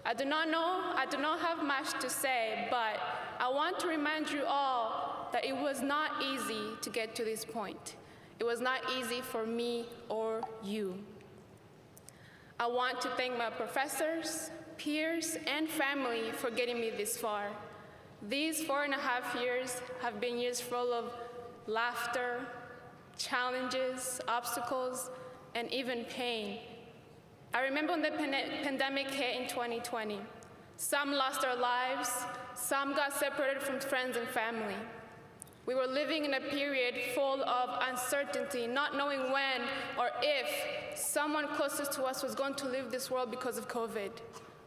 I do not have much to say, but I want to remind you all that it was not easy to get to this point. It was not easy for me or you. I want to thank my professors, peers, and family for getting me this far. These 4.5 years have been years full of laughter, challenges, obstacles, and even pain. I remember when the pandemic hit in 2020. Some lost their lives, some got separated from friends and family. We were living in a period full of uncertainty, not knowing when or if someone closest to us was going to leave this world because of COVID.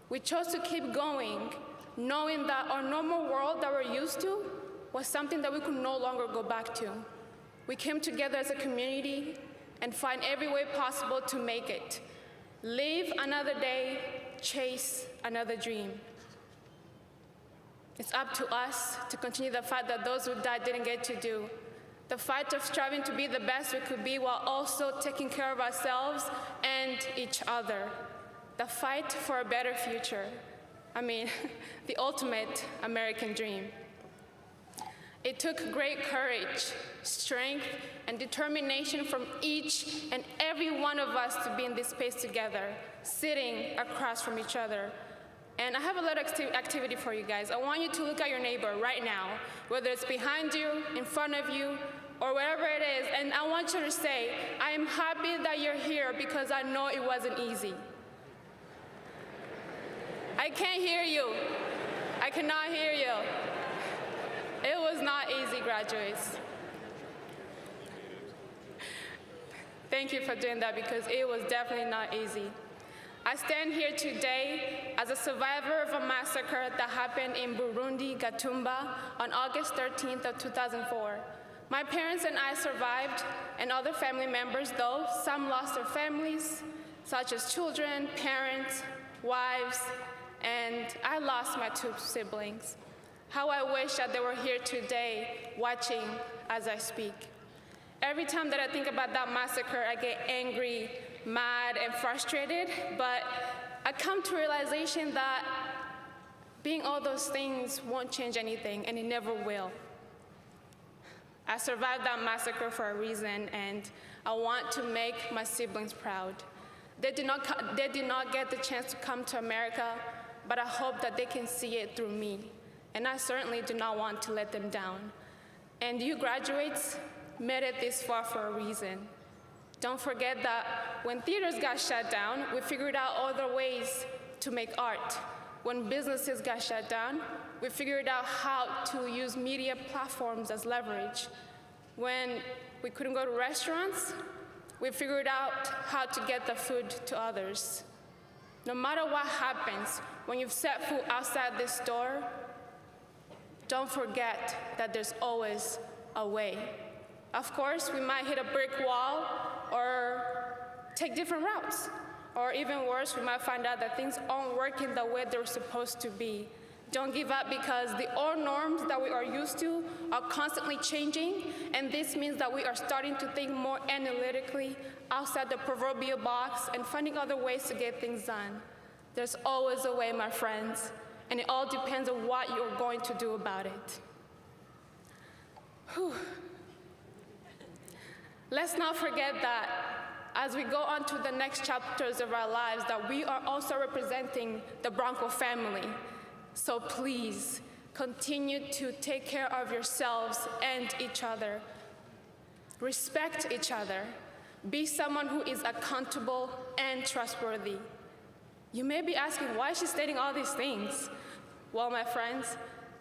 We chose to keep going, knowing that our normal world that we're used to was something that we could no longer go back to. We came together as a community and find every way possible to make it. Live another day, chase another dream. It's up to us to continue the fight that those who died didn't get to do. The fight of striving to be the best we could be while also taking care of ourselves and each other. The fight for a better future. I mean, the ultimate American dream. It took great courage, strength, and determination from each and every one of us to be in this space together, sitting across from each other. And I have a little activity for you guys. I want you to look at your neighbor right now, whether it's behind you, in front of you, or wherever it is, and I want you to say, "I am happy that you're here because I know it wasn't easy." I can't hear you. I cannot hear you. It was not easy, graduates. Thank you for doing that because it was definitely not easy. I stand here today as a survivor of a massacre that happened in Burundi, Gatumba, on August 13th of 2004. My parents and I survived, and other family members, though some lost their families, such as children, parents, wives, and I lost my 2 siblings. How I wish that they were here today watching as I speak. Every time that I think about that massacre, I get angry, mad, and frustrated, but I come to realization that Being all those things won't change anything, and it never will. I survived that massacre for a reason, and I want to make my siblings proud. They did not get the chance to come to America, but I hope that they can see it through me. And I certainly do not want to let them down. And you graduates made it this far for a reason. Don't forget that when theaters got shut down, we figured out other ways to make art. When businesses got shut down, we figured out how to use media platforms as leverage. When we couldn't go to restaurants, we figured out how to get the food to others. No matter what happens, when you've set foot outside this door, don't forget that there's always a way. Of course, we might hit a brick wall or take different routes. Or even worse, we might find out that things aren't working the way they're supposed to be. Don't give up, because the old norms that we are used to are constantly changing, and this means that we are starting to think more analytically outside the proverbial box and finding other ways to get things done. There's always a way, my friends, and it all depends on what you're going to do about it. Whew. Let's not forget that as we go on to the next chapters of our lives, that we are also representing the Bronco family. So please, continue to take care of yourselves and each other. Respect each other. Be someone who is accountable and trustworthy. You may be asking, why is she stating all these things? Well, my friends,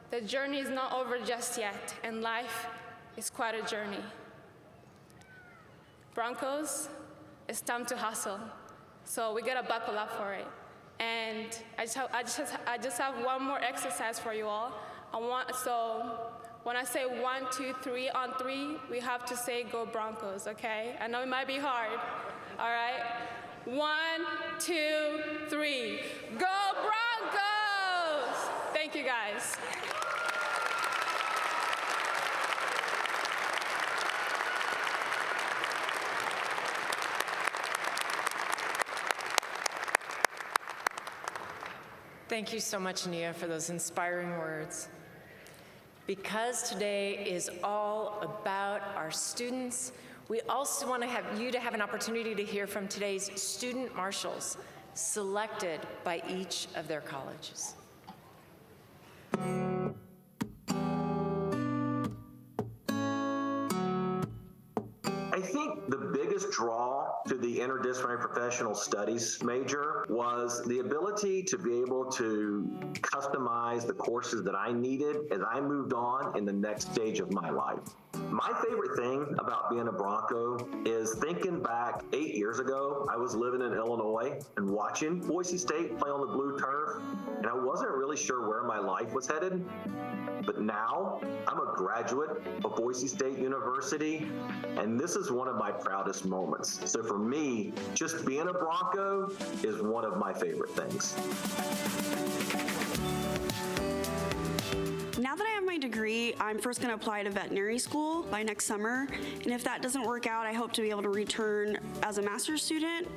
the journey is not over just yet, and life is quite a journey. Broncos, it's time to hustle. So we gotta buckle up for it. And I just have one more exercise for you all. So when I say 1, 2, 3 on 3, we have to say go Broncos, okay? I know it might be hard, all right? 1, 2, 3, go Broncos! Thank you guys.
Thank you so much, Nia, for those inspiring words. Because today is all about our students, we also want to have you to have an opportunity to hear from today's student marshals, selected by each of their colleges.
I think the biggest draw to the interdisciplinary professional studies major was the ability to be able to customize the courses that I needed as I moved on in the next stage of my life. My favorite thing about being a Bronco is thinking back 8 years ago, I was living in Illinois and watching Boise State play on the blue turf, and I wasn't really sure where my life was headed. But now I'm a graduate of Boise State University, and this is one of my proudest moments. So for me, just being a Bronco is one of my favorite things.
Now that I have my degree, I'm first going to apply to veterinary school by next summer. And if that doesn't work out, I hope to be able to return as a master's student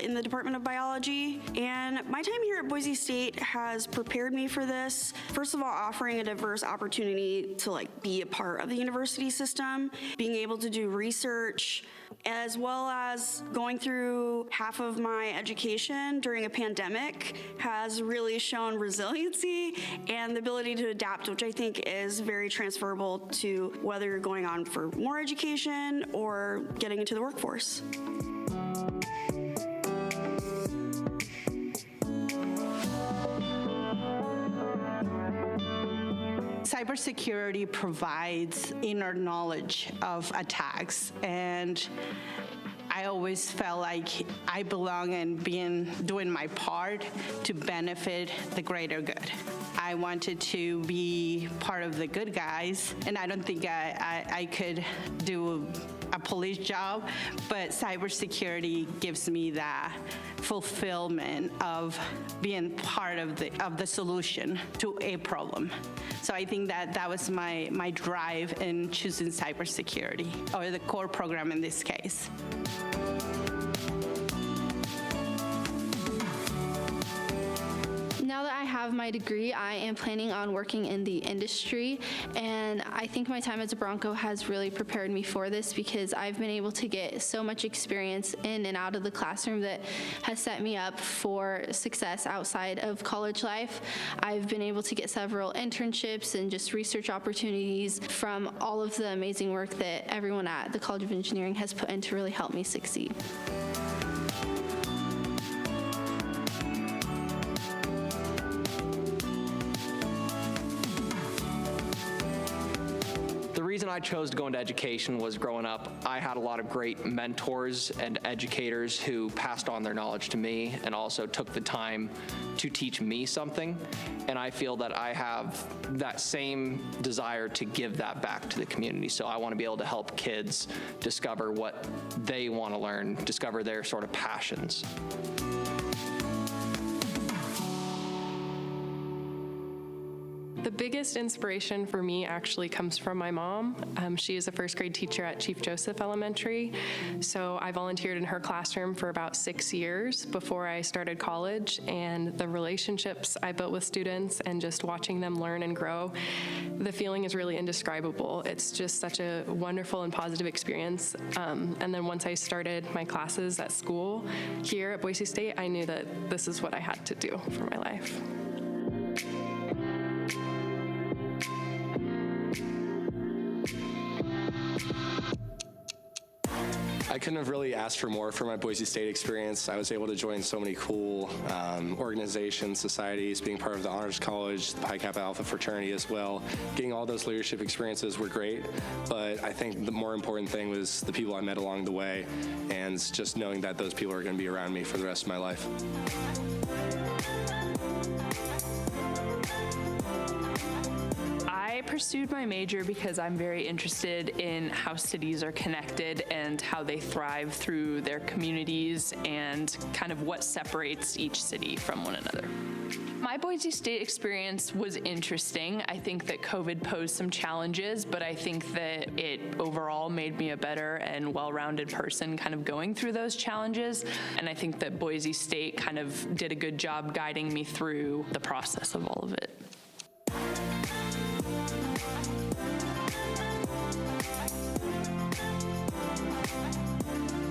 in the Department of Biology. And my time here at Boise State has prepared me for this. First of all, offering a diverse opportunity to be a part of the university system, being able to do research, as well as going through half of my education during a pandemic has really shown resiliency and the ability to adapt, which I think is very transferable to whether you're going on for more education or getting into the workforce.
Cybersecurity provides inner knowledge of attacks, and I always felt like I belong in doing my part to benefit the greater good. I wanted to be part of the good guys, and I don't think I could do a police job, but cybersecurity gives me that fulfillment of being part of the solution to a problem. So I think that was my drive in choosing cybersecurity, or the core program in this case.
Now that I have my degree, I am planning on working in the industry, and I think my time as a Bronco has really prepared me for this because I've been able to get so much experience in and out of the classroom that has set me up for success outside of college life. I've been able to get several internships and just research opportunities from all of the amazing work that everyone at the College of Engineering has put in to really help me succeed.
The reason I chose to go into education was growing up, I had a lot of great mentors and educators who passed on their knowledge to me and also took the time to teach me something. And I feel that I have that same desire to give that back to the community. So I want to be able to help kids discover what they want to learn, discover their sort of passions.
The biggest inspiration for me actually comes from my mom. She is a first grade teacher at Chief Joseph Elementary. So I volunteered in her classroom for about 6 years before I started college, and the relationships I built with students and just watching them learn and grow, the feeling is really indescribable. It's just such a wonderful and positive experience. And then once I started my classes at school here at Boise State, I knew that this is what I had to do for my life.
I couldn't have really asked for more for my Boise State experience. I was able to join so many cool organizations, societies, being part of the Honors College, the Pi Kappa Alpha fraternity as well. Getting all those leadership experiences were great, but I think the more important thing was the people I met along the way and just knowing that those people are going to be around me for the rest of my life.
I pursued my major because I'm very interested in how cities are connected and how they thrive through their communities and kind of what separates each city from one another. My Boise State experience was interesting. I think that COVID posed some challenges, but I think that it overall made me a better and well-rounded person kind of going through those challenges. And I think that Boise State kind of did a good job guiding me through the process of all of it.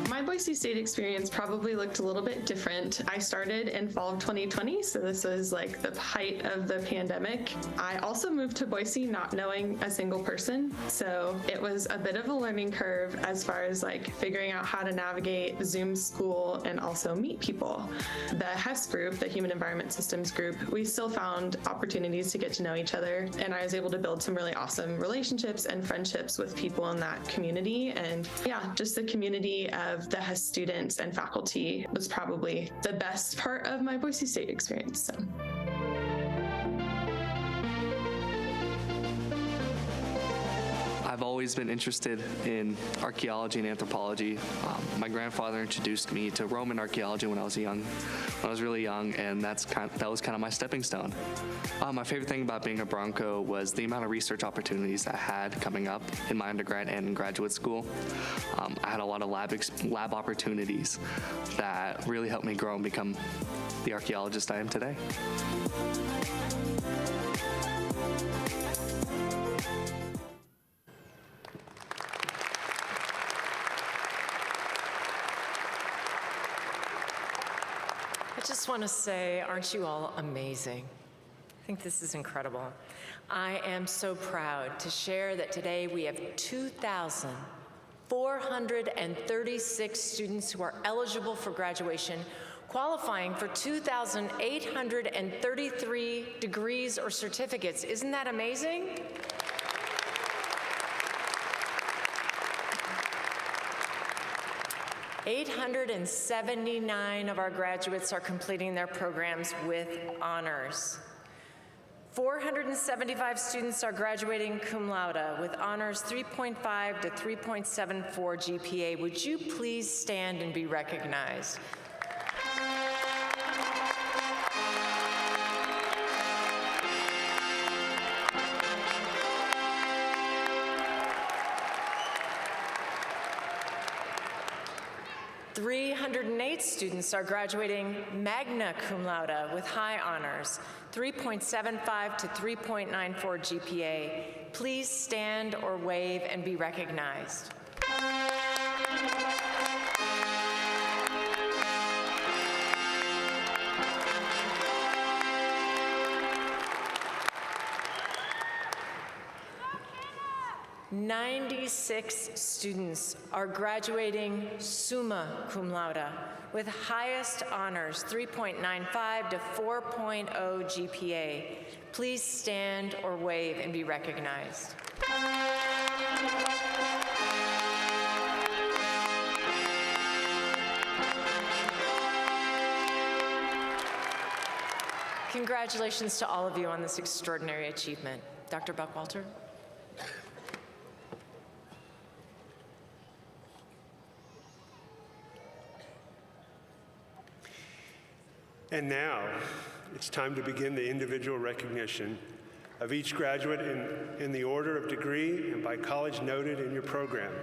My Boise State experience probably looked a little bit different. I started in fall of 2020, so this was like the height of the pandemic. I also moved to Boise not knowing a single person, so it was a bit of a learning curve as far as like figuring out how to navigate Zoom school and also meet people. The HES group, the Human Environment Systems group, we still found opportunities to get to know each other, and I was able to build some really awesome relationships and friendships with people in that community. And yeah, just the community of the HES students and faculty was probably the best part of my Boise State experience. So.
I've always been interested in archaeology and anthropology. My grandfather introduced me to Roman archaeology when I was really young, and that was kind of my stepping stone. My favorite thing about being a Bronco was the amount of research opportunities I had coming up in my undergrad and in graduate school. I had a lot of lab opportunities that really helped me grow and become the archaeologist I am today.
I just want to say, aren't you all amazing? I think this is incredible. I am so proud to share that today we have 2,436 students who are eligible for graduation, qualifying for 2,833 degrees or certificates. Isn't that amazing? $879 of our graduates are completing their programs with honors. 475 students are graduating cum laude with honors 3.5 to 3.74 GPA. Would you please stand and be recognized? 308 students are graduating magna cum laude with high honors, 3.75 to 3.94 GPA. Please stand or wave and be recognized. "96 students are graduating summa cum laude with highest honors, 3.95 to 4.0 GPA. Please stand or wave and be recognized. Congratulations to all of you on this extraordinary achievement. Dr. Buckwalter.
And now, it's time to begin the individual recognition of each graduate in the order of degree and by college noted in your program.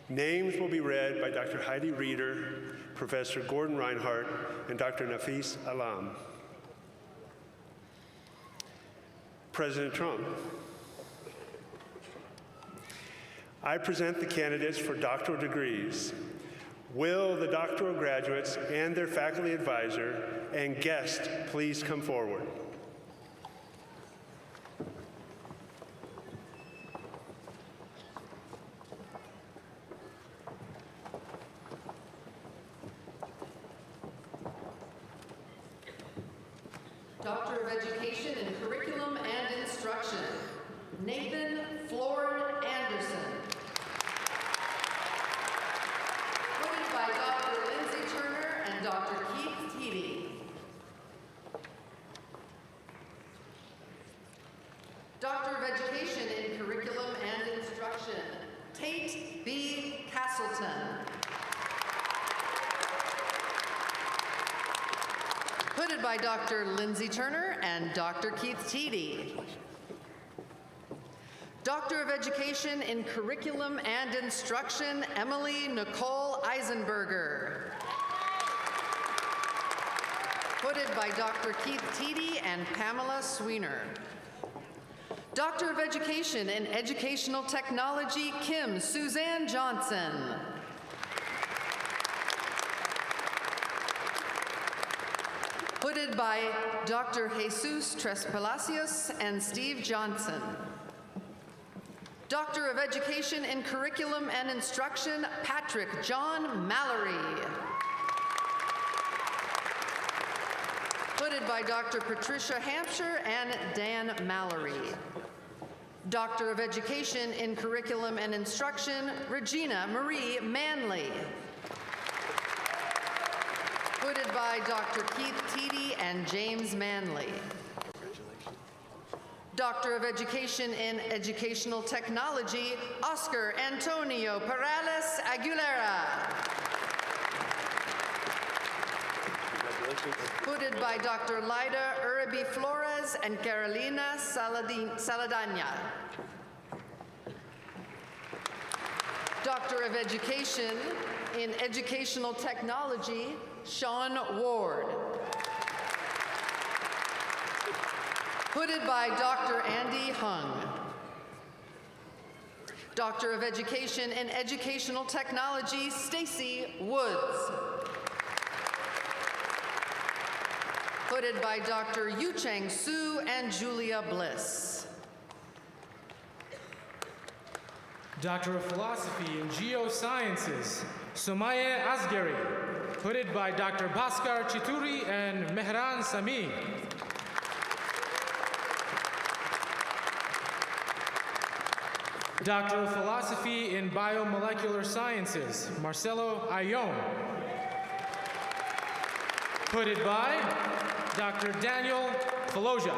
Names will be read by Dr. Heidi Reeder, Professor Gordon Reinhardt, and Dr. Nafis Alam. President Trump, I present the candidates for doctoral degrees. Will the doctoral graduates and their faculty advisor and guest please come forward?
Doctor of Education in Curriculum and Instruction, Nathan Florin Anderson. Voted by Dr. Lindsay Turner and Dr. Keith Teedy. Doctor of Education in Curriculum and Instruction, Tate B. Castleton. Hooded by Dr. Lindsay Turner and Dr. Keith Teedy. Doctor of Education in Curriculum and Instruction, Emily Nicole Eisenberger. Hooded by Dr. Keith Teedy and Pamela Sweener. Doctor of Education in Educational Technology, Kim Suzanne Johnson. Hooded by Dr. Jesus Tres Palacios and Steve Johnson. Doctor of Education in Curriculum and Instruction, Patrick John Mallory. Hooded by Dr. Patricia Hampshire and Dan Mallory. Doctor of Education in Curriculum and Instruction, Regina Marie Manley. Hooded by Dr. Keith Teedy and James Manley. Doctor of Education in Educational Technology, Oscar Antonio Perales Aguilera. Hooded by Dr. Lyda Uribe Flores and Carolina Saladanya. Doctor of Education in Educational Technology, Sean Ward. Hooded by Dr. Andy Hung. Doctor of Education in Educational Technology, Stacy Woods. Hooded by Dr. Yu-Chang Su and Julia Bliss.
Doctor of Philosophy in Geosciences, Somaye Asgari. Hooded by Dr. Bhaskar Chituri and Mehran Sami. Doctor of Philosophy in Biomolecular Sciences, Marcelo Ayon. Hooded by Dr. Daniel Faloja.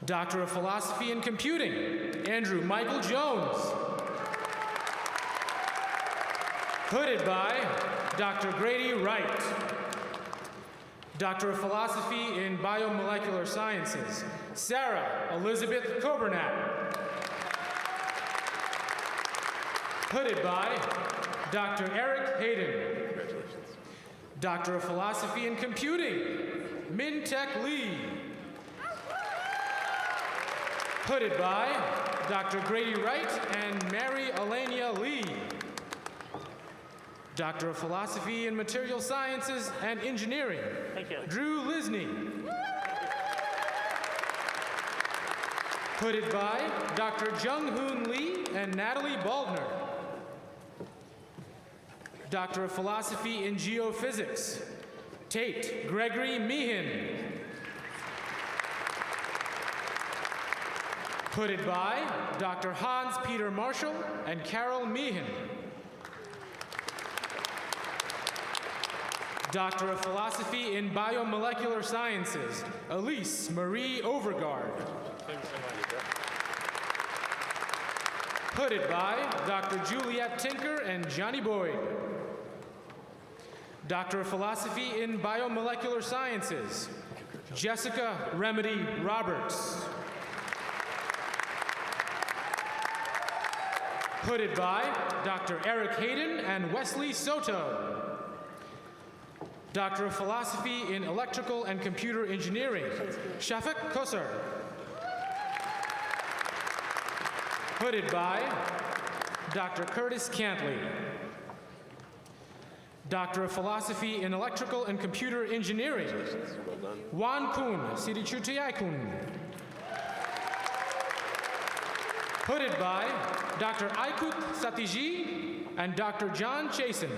Doctor of Philosophy in Computing, Andrew Michael Jones. Hooded by Dr. Grady Wright. Doctor of Philosophy in Biomolecular Sciences, Sarah Elizabeth Coburnat. Hooded by Dr. Eric Hayden. Doctor of Philosophy in Computing, Min-Tek Lee. Hooded by Dr. Grady Wright and Mary Elenia Lee. Doctor of Philosophy in Material Sciences and Engineering, Drew Lisney. Hooded by Dr. Jung-Hoon Lee and Natalie Baldner. Doctor of Philosophy in Geophysics, Tate Gregory Meehan. Hooded by Dr. Hans Peter Marshall and Carol Meehan. Doctor of Philosophy in Biomolecular Sciences, Elise Marie Overgaard. Hooded by Dr. Juliet Tinker and Johnny Boyd. Doctor of Philosophy in Biomolecular Sciences, Jessica Remedy Roberts. Hooded by Dr. Eric Hayden and Wesley Soto. Doctor of Philosophy in Electrical and Computer Engineering, Shafik Kosar. Hooded by Dr. Curtis Cantley. Doctor of Philosophy in Electrical and Computer Engineering, Wan Kun Sirichutayai Kun. Hooded by Dr. Aikut Satiji and Dr. John Chasen.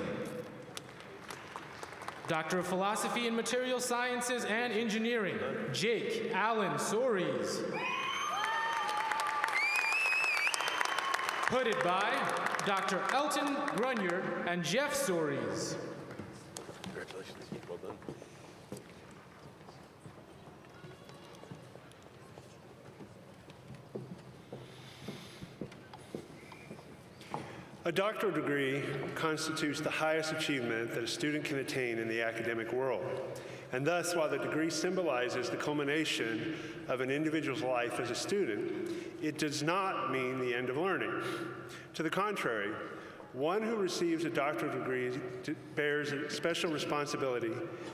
Doctor of Philosophy in Material Sciences and Engineering, Jake Allen Sories. Hooded by Dr. Elton Grunier and Jeff Sories.
Congratulations. Well done.
A doctoral degree constitutes the highest achievement that a student can attain in the academic world. And thus, while the degree symbolizes the culmination of an individual's life as a student, it does not mean the end of learning. To the contrary, one who receives a doctoral degree bears a special responsibility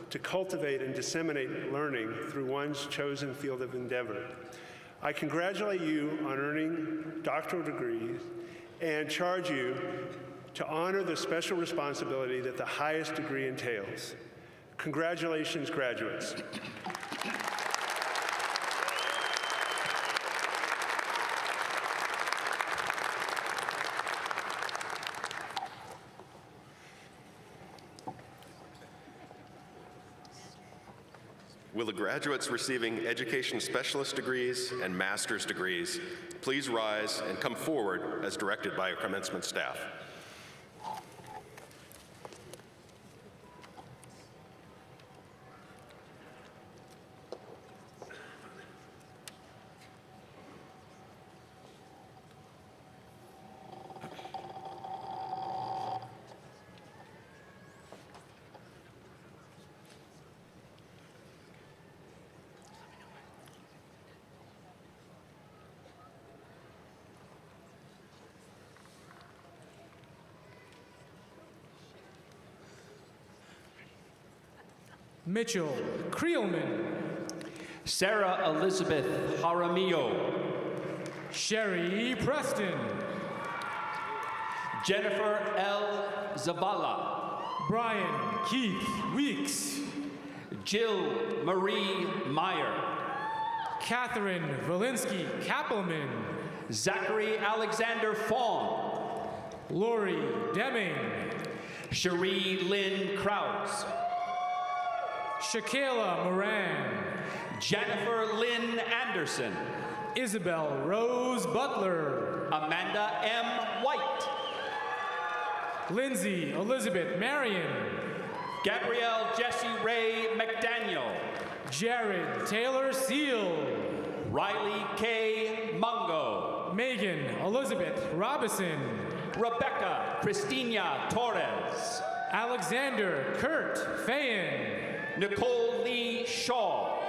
to cultivate and disseminate learning through one's chosen field of endeavor. I congratulate you on earning doctoral degrees and charge you to honor the special responsibility that the highest degree entails. Congratulations, graduates.
Will the graduates receiving education specialist degrees and master's degrees please rise and come forward as directed by our commencement staff?
Mitchell Creelman.
Sarah Elizabeth Jaramillo.
Sherry Preston.
Jennifer L. Zavala.
Brian Keith Weeks.
Jill Marie Meyer.
Catherine Valinsky Kappelman.
Zachary Alexander Fawn.
Lori Deming.
Cherie Lynn Krause.
Shakayla Moran.
Jennifer Lynn Anderson.
Isabel Rose Butler.
Amanda M. White.
Lindsay Elizabeth Marion.
Gabrielle Jessie Ray McDaniel.
Jared Taylor Seal.
Riley K. Mungo.
Megan Elizabeth Robison.
Rebecca Christina Torres.
Alexander Kurt Fayen.
Nicole Lee Shaw.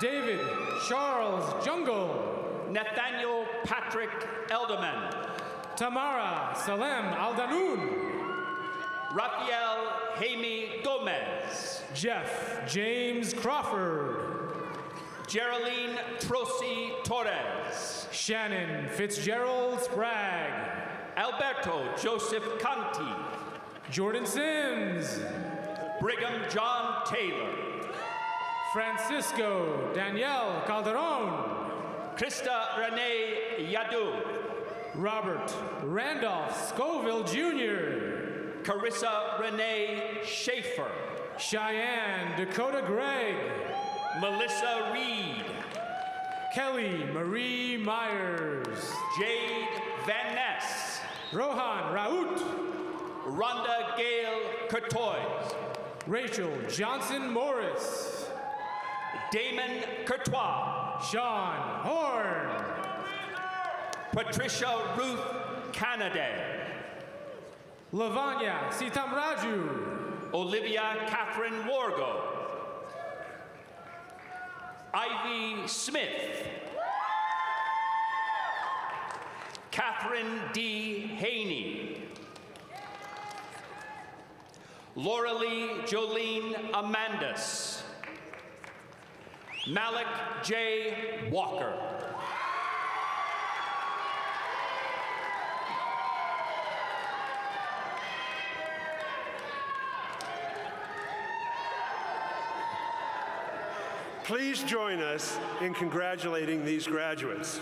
David Charles Jungle.
Nathaniel Patrick Elderman.
Tamara Salem Aldanoun.
Rafael Jaime Gomez.
Jeff James Crawford.
Geraldine Trosi Torres.
Shannon Fitzgerald Sprague.
Alberto Joseph Conti.
Jordan Sims.
Brigham John Taylor.
Francisco Danielle Calderon.
Krista Renee Yadu.
Robert Randolph Scoville Jr.
Carissa Renee Schaefer.
Cheyenne Dakota Gregg.
Melissa Reed.
Kelly Marie Myers.
Jade Van Ness.
Rohan Raoult.
Rhonda Gale Courtois.
Rachel Johnson Morris.
Damon Courtois.
Sean Horn.
Patricia Ruth Canaday.
Lavanya Sitamraju.
Olivia Catherine Wargo. Ivy Smith. Catherine D. Haney. Lauralee Jolene Amandus. Malik J. Walker.
Please join us in congratulating these graduates.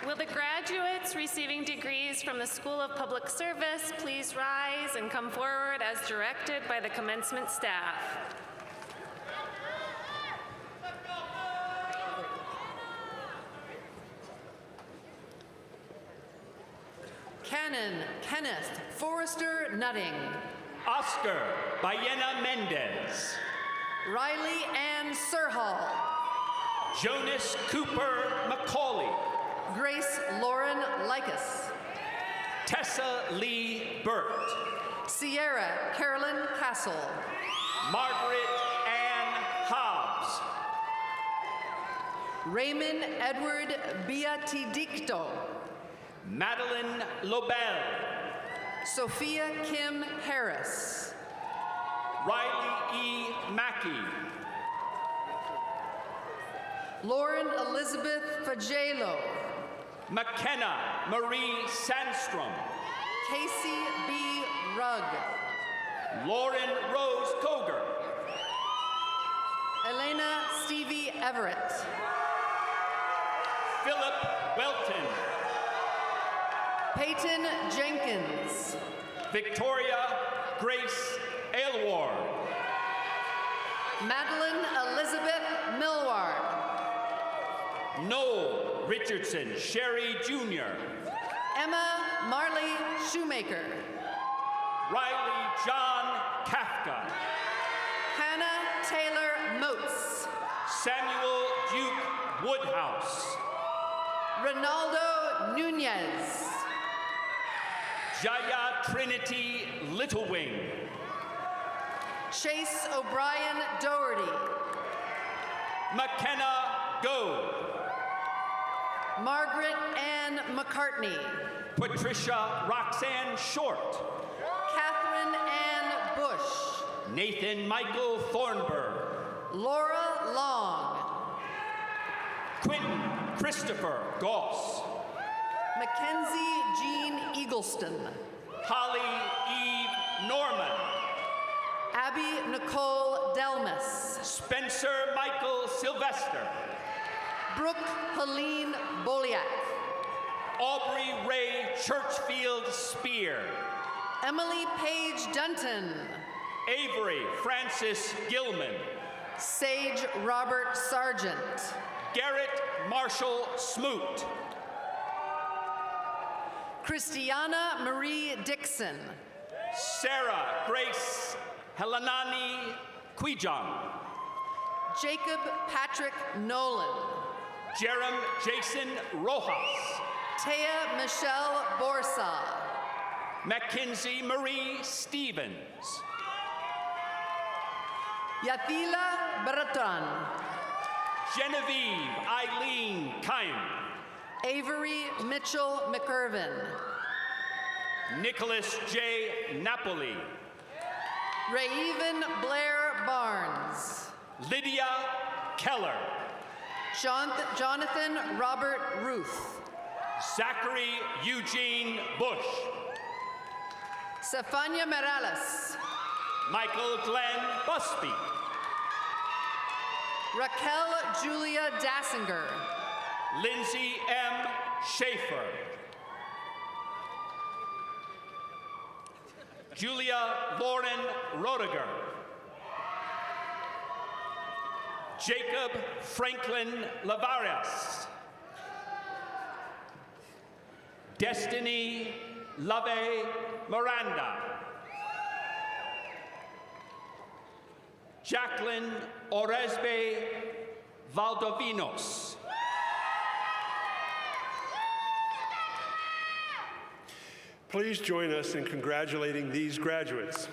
Will the graduates receiving degrees from the School of Public Service please rise and come forward as directed by the commencement staff?
Cannon Kenneth Forrester Nutting.
Oscar Bayena Mendez.
Riley Ann Serhall.
Jonas Cooper McCauley.
Grace Lauren Likas.
Tessa Lee Burt.
Sierra Carolyn Castle.
Margaret Ann Hobbs.
Raymond Edward Beatidicto.
Madeline Lobel.
Sophia Kim Harris.
Riley E. Mackey.
Lauren Elizabeth Fagelo.
McKenna Marie Sandstrom.
Casey B. Rugg.
Lauren Rose Koger.
Elena Stevie Everett.
Philip Welton.
Peyton Jenkins.
Victoria Grace Aylward.
Madeline Elizabeth Millward.
Noel Richardson Sherry Jr.
Emma Marley Shoemaker.
Riley John Kafka.
Hannah Taylor Moats.
Samuel Duke Woodhouse.
Ronaldo Nunez.
Jaya Trinity Littlewing.
Chase O'Brien Doherty.
McKenna Goad.
Margaret Ann McCartney.
Patricia Roxanne Short.
Catherine Ann Bush.
Nathan Michael Thornburg.
Laura Long.
Quentin Christopher Goss.
Mackenzie Jean Eagleston.
Holly Eve Norman.
Abby Nicole Delmas.
Spencer Michael Sylvester.
Brooke Helene Boliak.
Aubrey Ray Churchfield Spear.
Emily Page Dunton.
Avery Francis Gilman.
Sage Robert Sargent.
Garrett Marshall Smoot.
Christiana Marie Dixon.
Sarah Grace Helenani Quijon.
Jacob Patrick Nolan.
Jerem Jason Rojas.
Taya Michelle Borsa.
Mackenzie Marie Stevens.
Yathila Bertrand.
Genevieve Eileen Kime.
Avery Mitchell McIrvin.
Nicholas J. Napoli.
Raven Blair Barnes.
Lydia Keller.
Jonathan Robert Ruth.
Zachary Eugene Bush.
Stefania Morales.
Michael Glenn Busby.
Raquel Julia Dassinger.
Lindsay M. Schaefer. Julia Lauren Roediger. Jacob Franklin Lavarias. Destiny Lave Miranda. Jacqueline Oresbe Valdovinos.
Please join us in congratulating these graduates.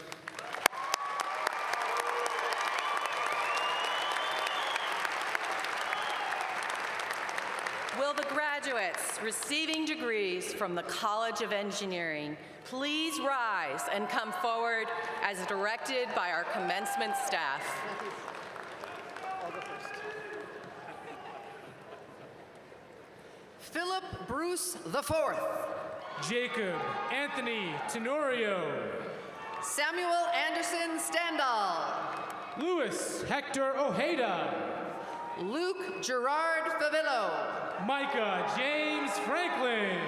Will the graduates receiving degrees from the College of Engineering please rise and come forward as directed by our commencement staff?
Philip Bruce IV.
Jacob Anthony Tenorio.
Samuel Anderson Standall.
Louis Hector Ojeda.
Luke Gerard Favillo.
Micah James Franklin.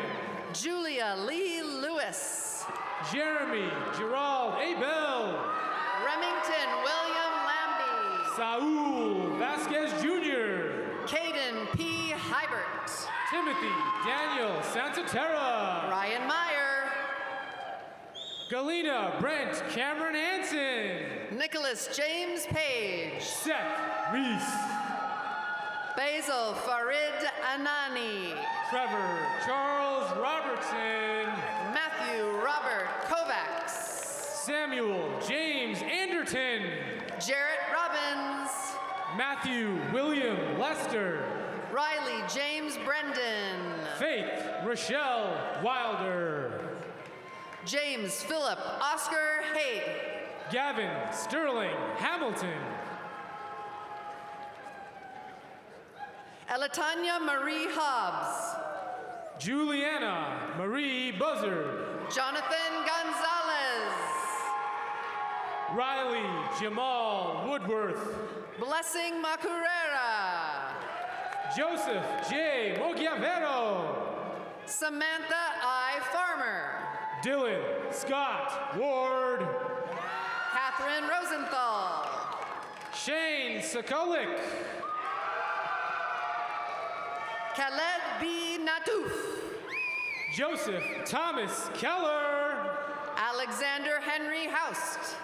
Julia Lee Lewis.
Jeremy Gerald Abel.
Remington William Lambie.
Saul Vasquez Jr.
Caden P. Hybert.
Timothy Daniel Santaterra.
Ryan Meyer.
Galena Brent Cameron Hansen.
Nicholas James Page.
Seth Reese.
Basil Farid Anani.
Trevor Charles Robertson.
Matthew Robert Kovacs.
Samuel James Anderton.
Jarrett Robbins.
Matthew William Lester.
Riley James Brendan.
Faith Rochelle Wilder.
James Philip Oscar Haight.
Gavin Sterling Hamilton.
Elatanya Marie Hobbs.
Juliana Marie Buzzard.
Jonathan Gonzalez.
Riley Jamal Woodworth.
Blessing Macurera.
Joseph J. Mogiavero.
Samantha I. Farmer.
Dylan Scott Ward.
Catherine Rosenthal.
Shane Sokolik.
Khaled B. Natouf.
Joseph Thomas Keller.
Alexander Henry Houst.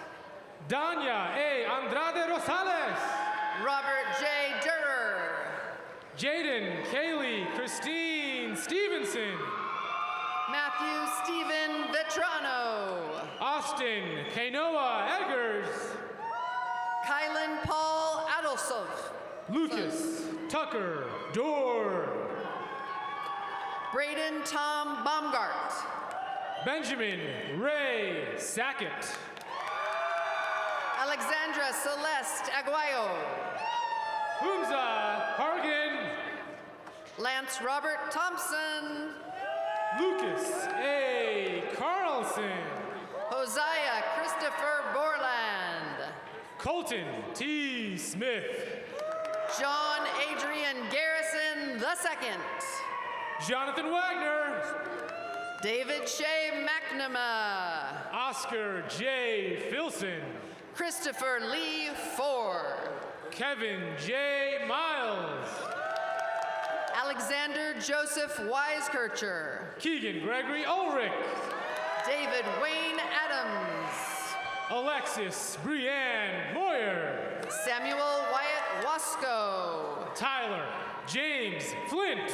Danya A. Andrade Rosales.
Robert J. Durer.
Jaden Kaylee Christine Stevenson.
Matthew Stephen Vetrano.
Austin Kainoa Eggers.
Kylan Paul Adelsov.
Lucas Tucker Dorr.
Braden Tom Baumgart.
Benjamin Ray Sackett.
Alexandra Celeste Aguayo.
Humza Hargan.
Lance Robert Thompson.
Lucas A. Carlson.
Hosea Christopher Borland.
Colton T. Smith.
John Adrian Garrison II.
Jonathan Wagner.
David Shea McNamara.
Oscar J. Filson.
Christopher Lee Ford.
Kevin J. Miles.
Alexander Joseph Weiskircher.
Keegan Gregory Ulrich.
David Wayne Adams.
Alexis Brianne Moyer.
Samuel Wyatt Wasco.
Tyler James Flint.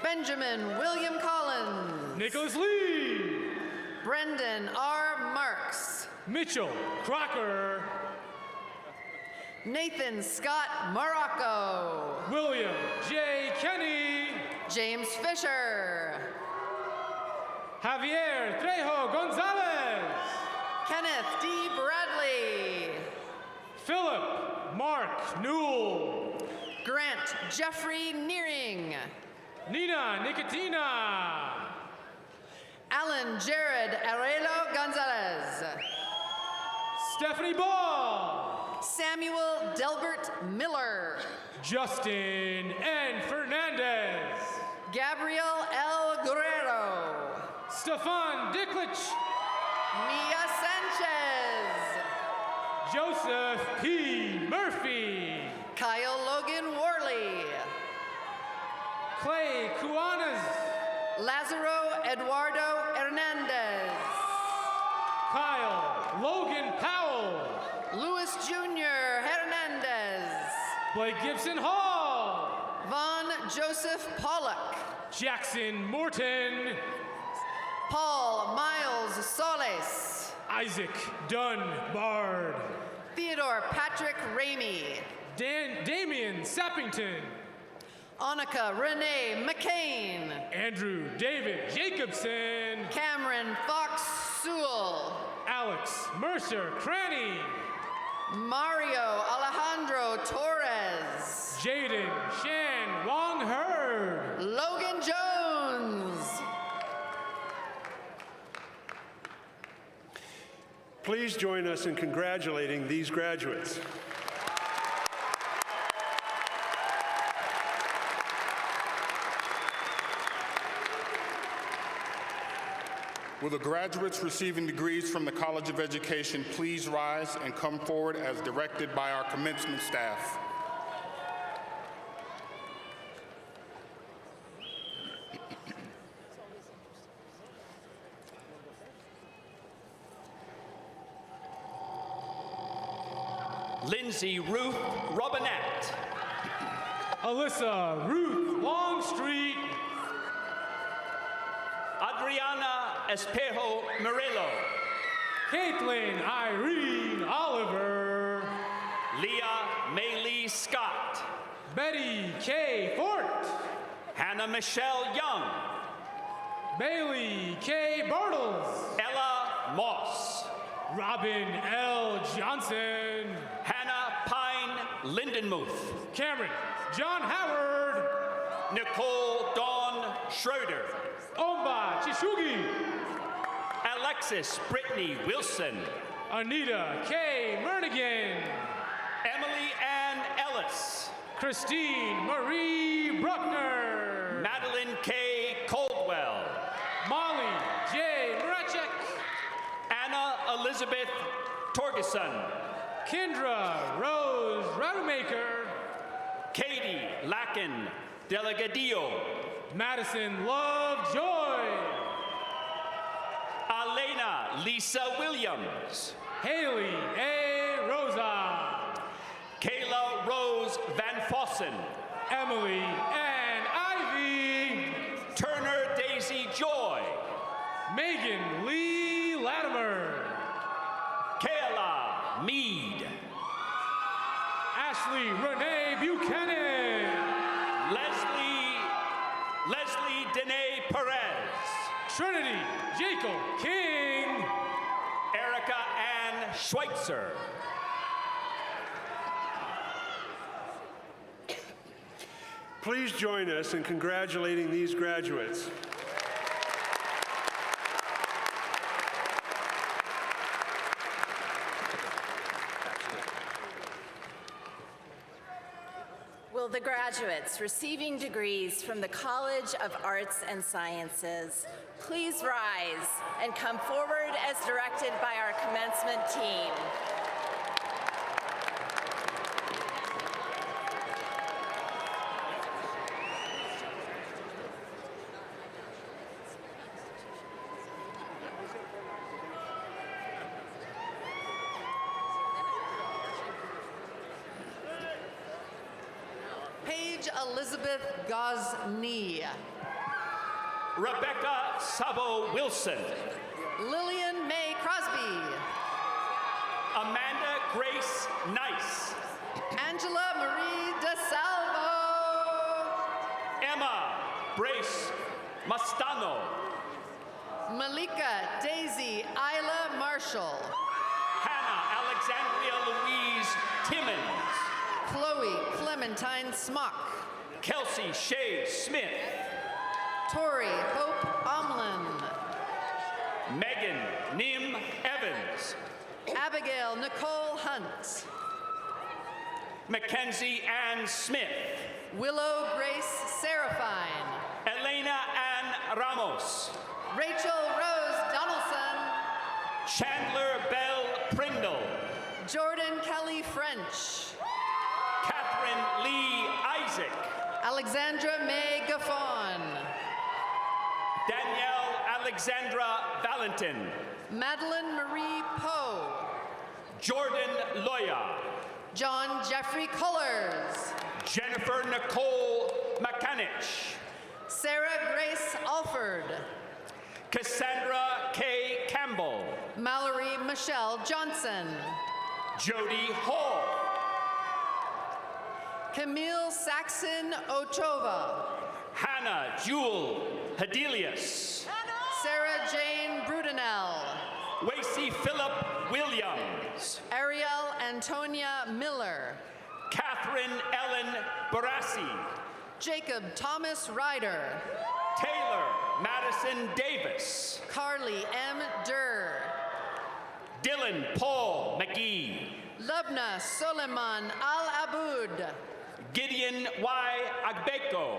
Benjamin William Collins.
Nicholas Lee.
Brendan R. Marks.
Mitchell Crocker.
Nathan Scott Morocco.
William J. Kenny.
James Fisher.
Javier Trejo Gonzalez.
Kenneth D. Bradley.
Philip Mark Newell.
Grant Jeffrey Nearing.
Nina Nicotina.
Alan Jared Arelo Gonzalez.
Stephanie Ball.
Samuel Delbert Miller.
Justin N. Fernandez.
Gabriel L. Guerrero.
Stefan Diklich.
Mia Sanchez.
Joseph P. Murphy.
Kyle Logan Worley.
Clay Kuanas.
Lazaro Eduardo Hernandez.
Kyle Logan Powell.
Luis Jr. Hernandez.
Blake Gibson Hall.
Vaughn Joseph Pollock.
Jackson Morton.
Paul Miles Soles.
Isaac Dunn Bard.
Theodore Patrick Ramey.
Damian Sappington.
Annika Renee McCain.
Andrew David Jacobson.
Cameron Fox Sewell.
Alex Mercer Cranny.
Mario Alejandro Torres.
Jaden Shan Wong Hurd.
Logan Jones.
Please join us in congratulating these graduates.
Will the graduates receiving degrees from the College of Education please rise and come forward as directed by our commencement staff?
Lindsay Ruth Robinette.
Alyssa Ruth Longstreet.
Adriana Espejo Murillo.
Caitlin Irene Oliver.
Leah Maylee Scott.
Betty K. Fort.
Hannah Michelle Young.
Bailey K. Bartles.
Ella Moss.
Robin L. Johnson.
Hannah Pine Lindenmuth.
Cameron John Howard.
Nicole Dawn Schroeder.
Omba Chishugi.
Alexis Brittany Wilson.
Anita K. Mernigan.
Emily Ann Ellis.
Christine Marie Bruckner.
Madeline K. Coldwell.
Molly J. Murachek.
Anna Elizabeth Torgeson.
Kendra Rose Rademacher.
Katie Lacken Delegadillo.
Madison Love Joy.
Elena Lisa Williams.
Haley A. Rosa.
Kayla Rose Van Fossen.
Emily Ann Ivy.
Turner Daisy Joy.
Megan Lee Latimer.
Kayla Mead.
Ashley Renee Buchanan.
Leslie Dene Perez.
Trinity Jacob King.
Erica Ann Schweitzer.
Please join us in congratulating these graduates.
Will the graduates receiving degrees from the College of Arts and Sciences please rise and come forward as directed by our commencement team?
Paige Elizabeth Gosney.
Rebecca Sabo Wilson.
Lillian May Crosby.
Amanda Grace Nice.
Angela Marie DeSalvo.
Emma Brace Mastano.
Malika Daisy Isla Marshall.
Hannah Alexandria Louise Timmons.
Chloe Clementine Smock.
Kelsey Shea Smith.
Tori Hope Omlin.
Megan Nim Evans.
Abigail Nicole Hunt.
Mackenzie Ann Smith.
Willow Grace Serafine.
Elena Ann Ramos.
Rachel Rose Donaldson.
Chandler Bell Prindle.
Jordan Kelly French.
Catherine Lee Isaac.
Alexandra May Gaffon.
Danielle Alexandra Valentin.
Madeline Marie Poe.
Jordan Loya.
John Jeffrey Cullers.
Jennifer Nicole McCanich.
Sarah Grace Alford.
Cassandra K. Campbell.
Mallory Michelle Johnson.
Jody Hall.
Camille Saxon Ochova.
Hannah Jewel Hedelius.
Sarah Jane Brudenell.
Wacy Philip Williams.
Ariel Antonia Miller.
Catherine Ellen Barassi.
Jacob Thomas Ryder.
Taylor Madison Davis.
Carly M. Durr.
Dylan Paul McGee.
Lubna Soleiman Al-Aboud.
Gideon Y. Agbeko.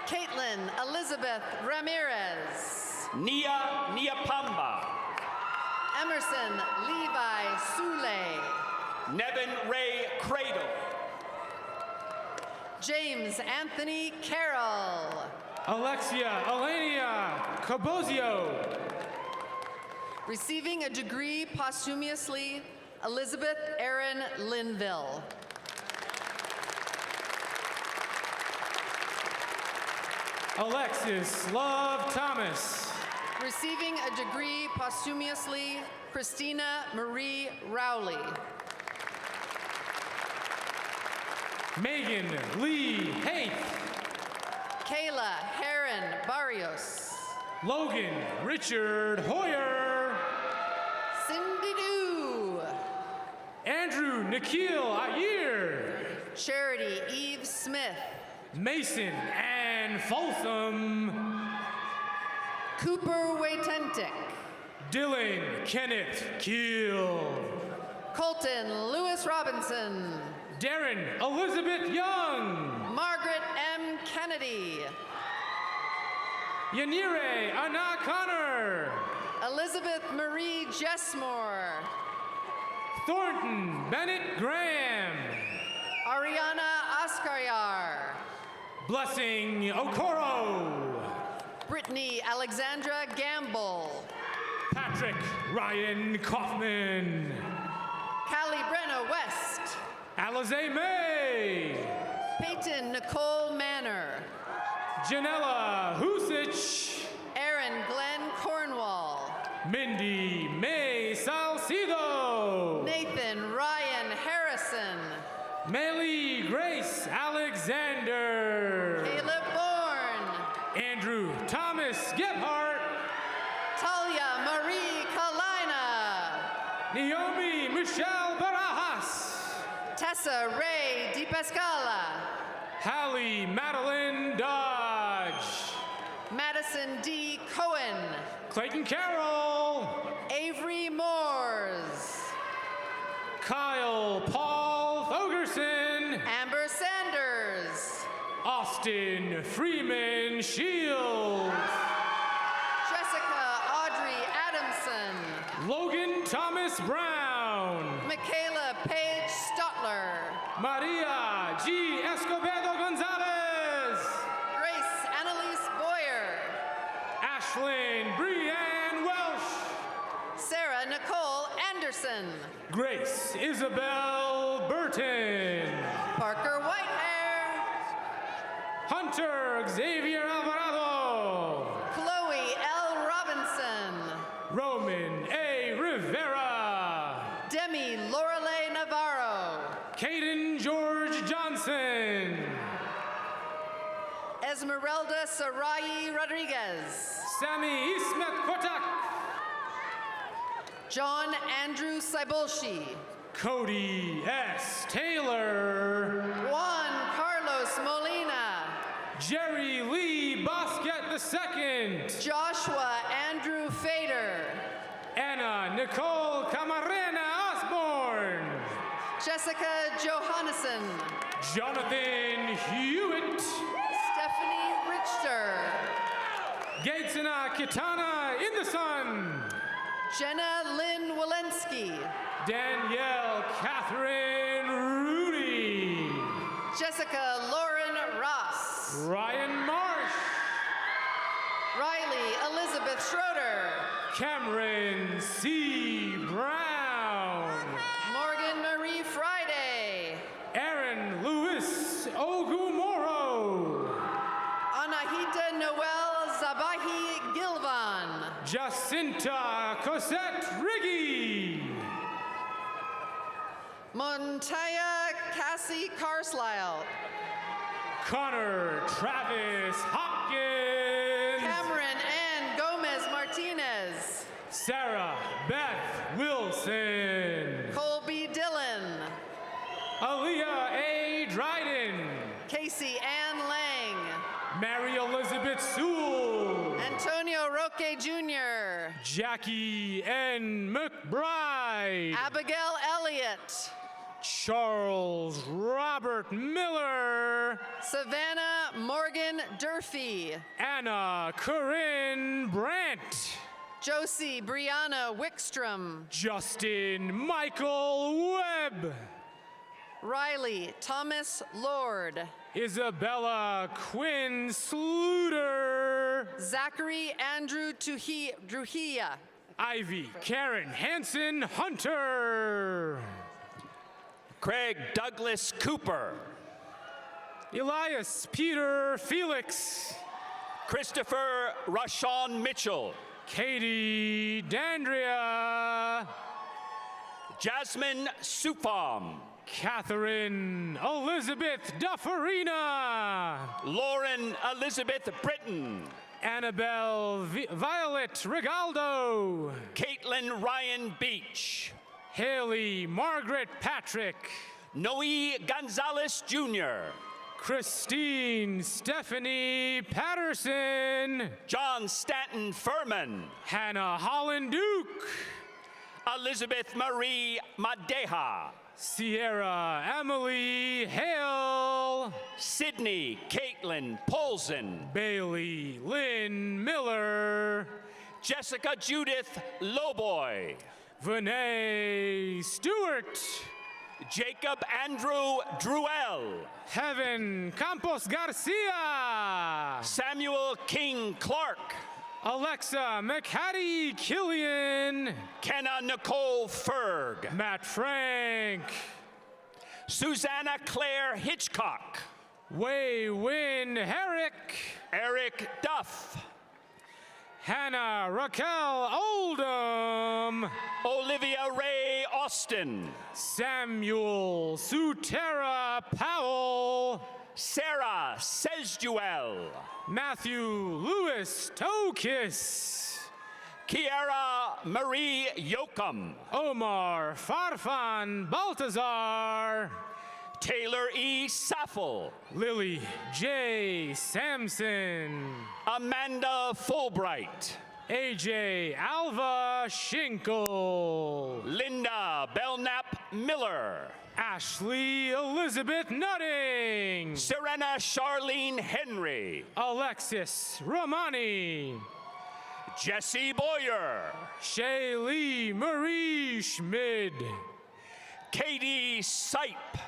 Caitlin Elizabeth Ramirez.
Nia Niapamba.
Emerson Levi Sule.
Nevin Ray Cradle.
James Anthony Carroll.
Alexia Elenia Cabozio.
Receiving a degree posthumously, Elizabeth Erin Linville.
Alexis Love Thomas.
Receiving a degree posthumously, Christina Marie Rowley.
Megan Lee Haith.
Kayla Heron Barrios.
Logan Richard Hoyer.
Cindy Doo.
Andrew Nikhil Ayer.
Charity Eve Smith.
Mason Ann Folsom.
Cooper Waitentic.
Dylan Kenneth Keel.
Colton Lewis Robinson.
Darren Elizabeth Young.
Margaret M. Kennedy.
Yanire Anna Connor.
Elizabeth Marie Jessmore.
Thornton Bennett Graham.
Ariana Ascaryar.
Blessing Okoro.
Brittany Alexandra Gamble.
Patrick Ryan Kaufman.
Callie Brenna West.
Alize May.
Peyton Nicole Manor.
Janella Husich.
Aaron Glenn Cornwall.
Mindy May Salcido.
Nathan Ryan Harrison.
Melly Grace Alexander.
Caleb Bourne.
Andrew Thomas Gebhardt.
Talia Marie Kalina.
Naomi Michelle Barajas.
Tessa Ray DiPascala.
Hallie Madeline Dodge.
Madison D. Cohen.
Clayton Carroll.
Avery Moores.
Kyle Paul Thogerson.
Amber Sanders.
Austin Freeman Shields.
Jessica Audrey Adamson.
Logan Thomas Brown.
Michaela Paige Stotler.
Maria G. Escobedo Gonzalez.
Grace Annalise Boyer.
Ashlyn Brianne Welsh.
Sarah Nicole Anderson.
Grace Isabel Burton.
Parker Whitehair.
Hunter Xavier Alvarado.
Chloe L. Robinson.
Roman A. Rivera.
Demi Lorelei Navarro.
Caden George Johnson.
Esmeralda Sarai Rodriguez.
Sammy Ismet Kotak.
John Andrew Cybolshi.
Cody S. Taylor.
Juan Carlos Molina.
Jerry Lee Bosquet II.
Joshua Andrew Fader.
Anna Nicole Camarena Osborne.
Jessica Johannesson.
Jonathan Hewitt.
Stephanie Richter.
Gatesana Kitana in the Sun.
Jenna Lynn Walensky.
Danielle Catherine Rooney.
Jessica Lauren Ross.
Ryan Marsh.
Riley Elizabeth Schroeder.
Cameron C. Brown.
Morgan Marie Friday.
Aaron Lewis Ogumoro.
Anahita Noel Zabahi Gilvan.
Jacinta Cosette Riggy.
Montaya Cassie Carslisle.
Connor Travis Hopkins.
Cameron Ann Gomez Martinez.
Sarah Beth Wilson.
Colby Dillon.
Aaliyah A. Dryden.
Casey Ann Lang.
Mary Elizabeth Sewell.
Antonio Roque Jr.
Jackie N. McBride.
Abigail Elliott.
Charles Robert Miller.
Savannah Morgan Durfee.
Anna Corinne Brandt.
Josie Brianna Wickstrom.
Justin Michael Webb.
Riley Thomas Lord.
Isabella Quinn Sluter.
Zachary Andrew Trujillo.
Ivy Karen Hansen Hunter.
Craig Douglas Cooper.
Elias Peter Felix.
Christopher Rashawn Mitchell.
Katie Dandria.
Jasmine Supam.
Catherine Elizabeth Dufferina.
Lauren Elizabeth Britton.
Annabelle Violet Rigaldo.
Caitlin Ryan Beach.
Haley Margaret Patrick.
Noe Gonzalez Jr.
Christine Stephanie Patterson.
John Stanton Furman.
Hannah Holland Duke.
Elizabeth Marie Madeja.
Sierra Emily Hale.
Sydney Caitlin Polson.
Bailey Lynn Miller.
Jessica Judith Lowboy.
Vinay Stewart.
Jacob Andrew Druell.
Heaven Campos Garcia.
Samuel King Clark.
Alexa McHattie Killian.
Kenna Nicole Ferg.
Matt Frank.
Susanna Claire Hitchcock.
Wei Win Herrick.
Eric Duff.
Hannah Raquel Oldham.
Olivia Ray Austin.
Samuel Sutera Powell.
Sarah Sesduel.
Matthew Lewis Tokis.
Kiara Marie Yoakum.
Omar Farfan Baltazar.
Taylor E. Saffel.
Lily J. Sampson.
Amanda Fulbright.
AJ Alva Schinkel.
Linda Belknap Miller.
Ashley Elizabeth Nutting.
Serena Charlene Henry.
Alexis Romani.
Jesse Boyer.
Shaylee Marie Schmid.
Katie Sipe.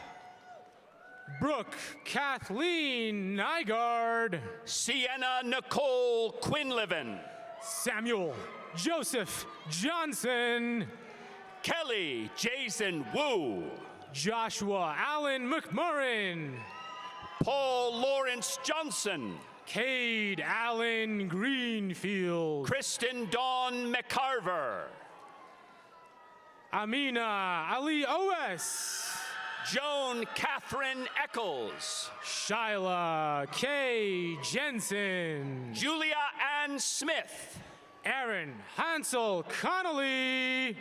Brooke Kathleen Nygaard.
Sienna Nicole Quinlivan.
Samuel Joseph Johnson.
Kelly Jason Wu.
Joshua Allen McMurrin.
Paul Lawrence Johnson.
Cade Allen Greenfield.
Kristen Dawn McCarver.
Amina Ali Owes.
Joan Catherine Eccles.
Shyla K. Jensen.
Julia Ann Smith.
Aaron Hansel Connolly.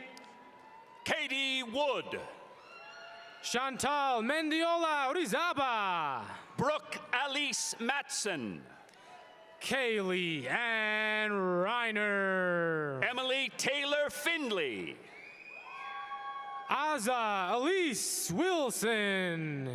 Katie Wood.
Chantal Mendiola Rizaba.
Brooke Alice Matson.
Kaylee Ann Reiner.
Emily Taylor Findley.
Aza Elise Wilson.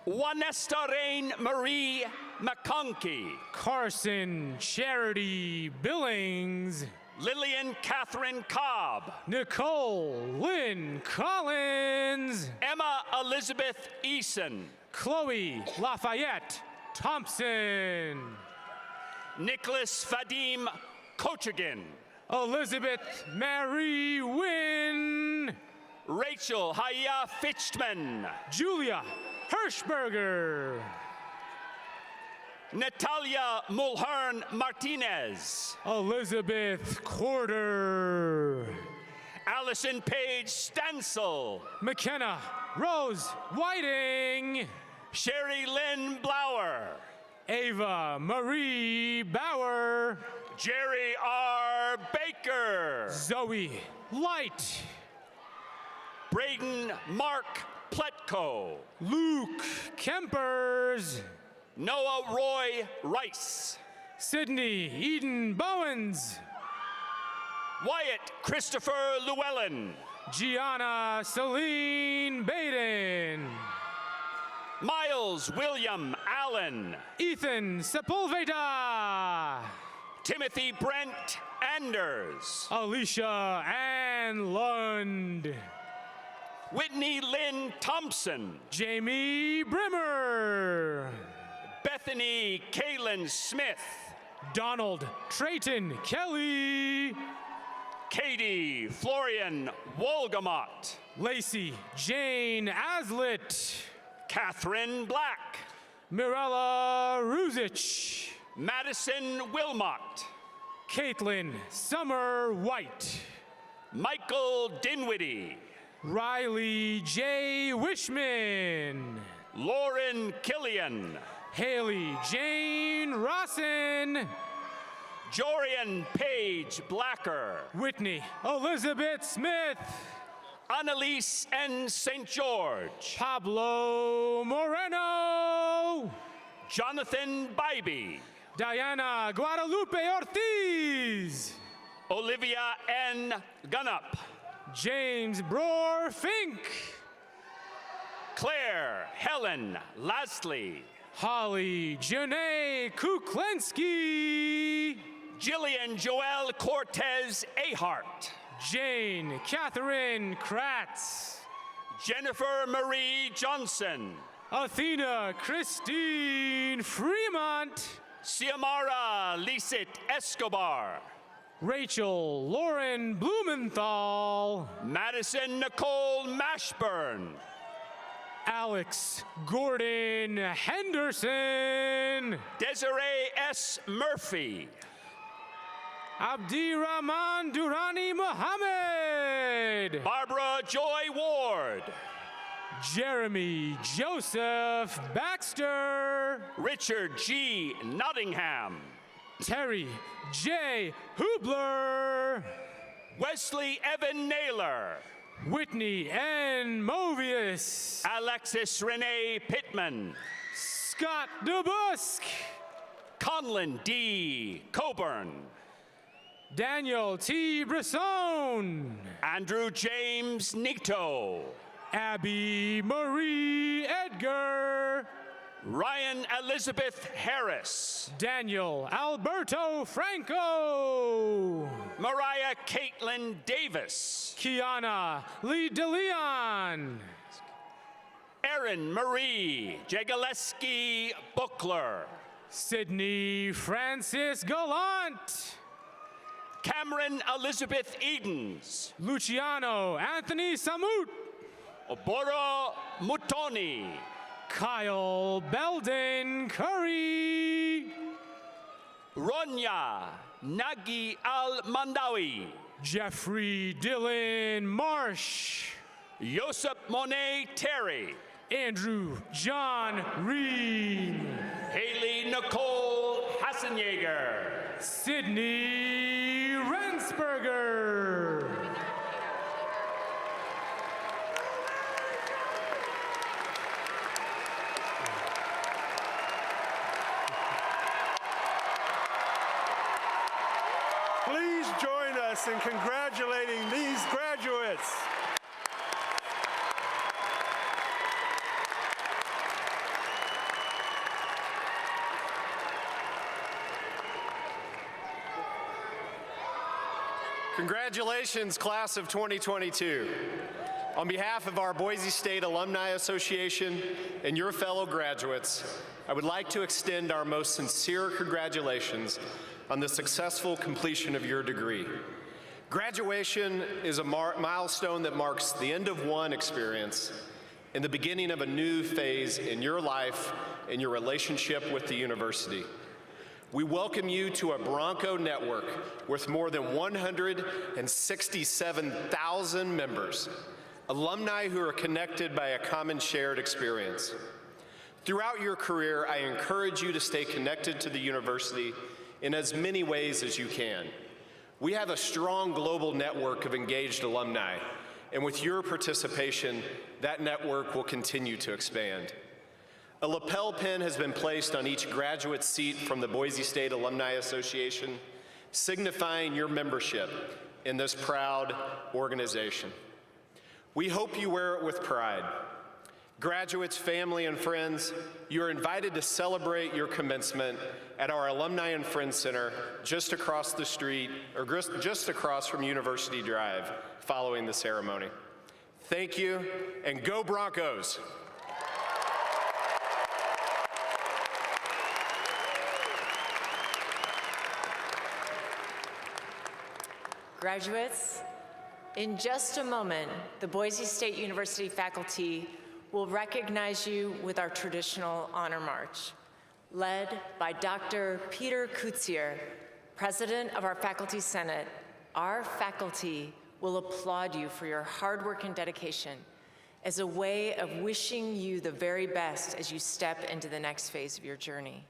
Juanesta Rain Marie McConkey.
Carson Charity Billings.
Lillian Catherine Cobb.
Nicole Lynn Collins.
Emma Elizabeth Eason.
Chloe Lafayette Thompson.
Nicholas Vadim Kochagin.
Elizabeth Mary Wynn.
Rachel Haya Fichtman.
Julia Hirschberger.
Natalia Mulhern Martinez.
Elizabeth Corder.
Allison Page Stansel.
McKenna Rose Whiting.
Sherry Lynn Blower.
Ava Marie Bauer.
Jerry R. Baker.
Zoe Light.
Braden Mark Pletko.
Luke Kempers.
Noah Roy Rice.
Sydney Eden Bowens.
Wyatt Christopher Llewellyn.
Gianna Celine Baden.
Miles William Allen.
Ethan Sepulveda.
Timothy Brent Anders.
Alicia Ann Lund.
Whitney Lynn Thompson.
Jamie Brimmer.
Bethany Kaylin Smith.
Donald Trayton Kelly.
Katie Florian Wolgamott.
Lacey Jane Aslett.
Catherine Black.
Mirella Ruzich.
Madison Wilmot.
Caitlin Summer White.
Michael Dinwiddie.
Riley J. Wishman.
Lauren Killian.
Haley Jane Rossin.
Jorian Page Blacker.
Whitney Elizabeth Smith.
Annalise N. St. George.
Pablo Moreno.
Jonathan Bybee.
Diana Guadalupe Ortiz.
Olivia N. Gunup.
James Broer Fink.
Claire Helen Lastly.
Holly Janae Kuklenski.
Jillian Joelle Cortez Ahart.
Jane Catherine Kratz.
Jennifer Marie Johnson.
Athena Christine Fremont.
Xiomara Lisit Escobar.
Rachel Lauren Blumenthal.
Madison Nicole Mashburn.
Alex Gordon Henderson.
Desiree S. Murphy.
Abdirahman Durrani Mohammed.
Barbara Joy Ward.
Jeremy Joseph Baxter.
Richard G. Nottingham.
Terry J. Hubler.
Wesley Evan Naylor.
Whitney N. Movius.
Alexis Renee Pittman.
Scott DeBusk.
Conlon D. Coburn.
Daniel T. Brisson.
Andrew James Nito.
Abby Marie Edgar.
Ryan Elizabeth Harris.
Daniel Alberto Franco.
Mariah Caitlin Davis.
Kiana Lee DeLeon.
Erin Marie Jagaleski Buckler.
Sydney Francis Gallant.
Cameron Elizabeth Edens.
Luciano Anthony Samut.
Oboro Mutoni.
Kyle Belden Curry.
Ronya Nagi Al-Mandawi.
Jeffrey Dylan Marsh.
Yosep Monet Terry.
Andrew John Reed.
Haley Nicole Hassenjaeger.
Sydney Rensberger.
Please join us in congratulating these graduates.
Congratulations, class of 2022. On behalf of our Boise State Alumni Association and your fellow graduates, I would like to extend our most sincere congratulations on the successful completion of your degree. Graduation is a milestone that marks the end of one experience and the beginning of a new phase in your life and your relationship with the university. We welcome you to a Bronco network with more than 167,000 members, alumni who are connected by a common shared experience. Throughout your career, I encourage you to stay connected to the university in as many ways as you can. We have a strong global network of engaged alumni, and with your participation, that network will continue to expand. A lapel pin has been placed on each graduate seat from the Boise State Alumni Association, signifying your membership in this proud organization. We hope you wear it with pride. Graduates, family, and friends, you're invited to celebrate your commencement at our Alumni and Friends Center just across the street, or just across from University Drive, following the ceremony. Thank you, and go Broncos!
Graduates, in just a moment, the Boise State University faculty will recognize you with our traditional honor march, led by Dr. Peter Kutsier, President of our Faculty Senate. Our faculty will applaud you for your hard work and dedication as a way of wishing you the very best as you step into the next phase of your journey.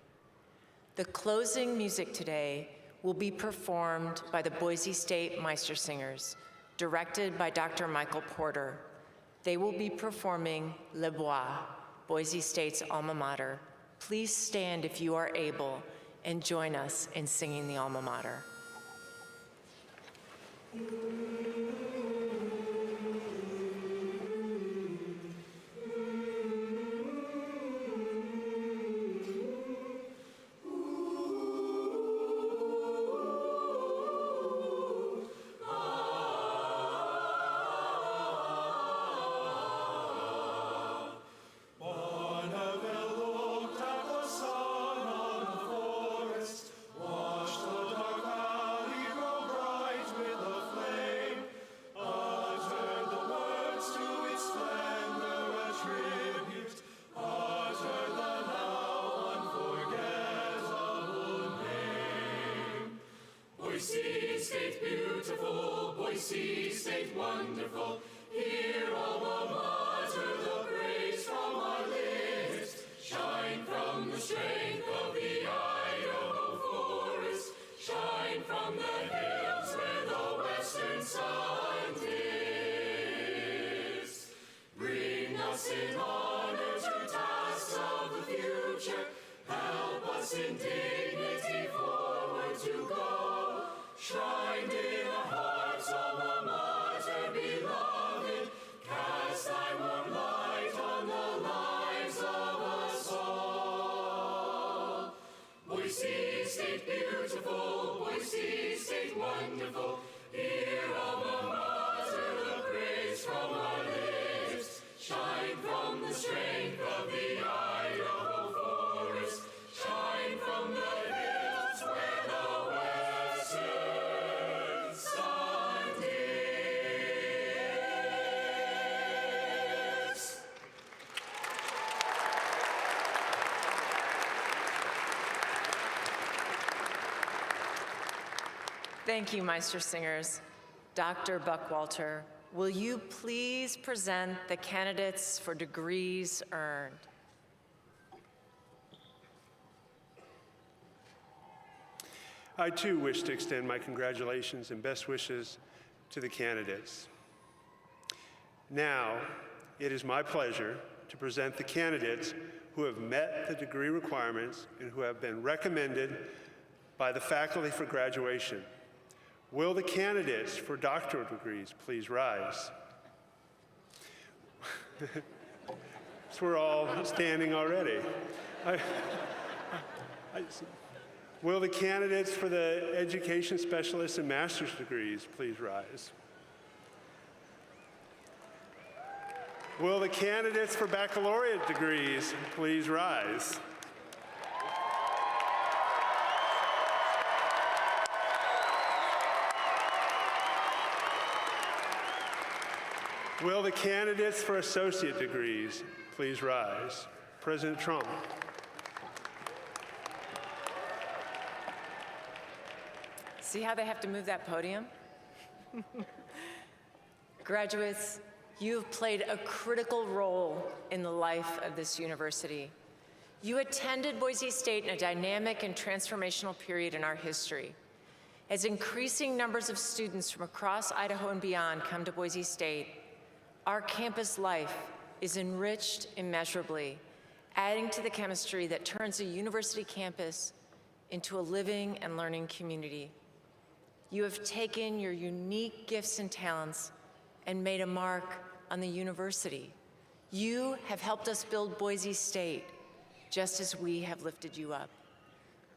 The closing music today will be performed by the Boise State Meistersingers, directed by Dr. Michael Porter. They will be performing Le Bois, Boise State's alma mater. Please stand if you are able and join us in singing the alma mater.
Boise State beautiful, Boise State wonderful, here alma mater, the praise from our lips, shine from the strength of the Idaho forest, shine from the hills where the western sun dips. Bring us in honor to tasks of the future, help us in dignity forward to go. Shrined in our hearts, alma mater beloved, cast thy warm light on the lives of us all. Boise State beautiful, Boise State wonderful, hear alma mater, the praise from our lips, shine from the strength of the Idaho forest, shine from the hills where the
Thank you, Meistersingers. Dr. Buckwalter, will you please present the candidates for degrees earned?
I too wish to extend my congratulations and best wishes to the candidates. Now, it is my pleasure to present the candidates who have met the degree requirements and who have been recommended by the faculty for graduation. Will the candidates for doctoral degrees please rise? So we're all standing already. Will the candidates for the education specialist and master's degrees please rise? Will the candidates for baccalaureate degrees please rise? Will the candidates for associate degrees please rise? President Trump.
See how they have to move that podium? Graduates, you have played a critical role in the life of this university. You attended Boise State in a dynamic and transformational period in our history. As increasing numbers of students from across Idaho and beyond come to Boise State, our campus life is enriched immeasurably, adding to the chemistry that turns a university campus into a living and learning community. You have taken your unique gifts and talents and made a mark on the university. You have helped us build Boise State, just as we have lifted you up.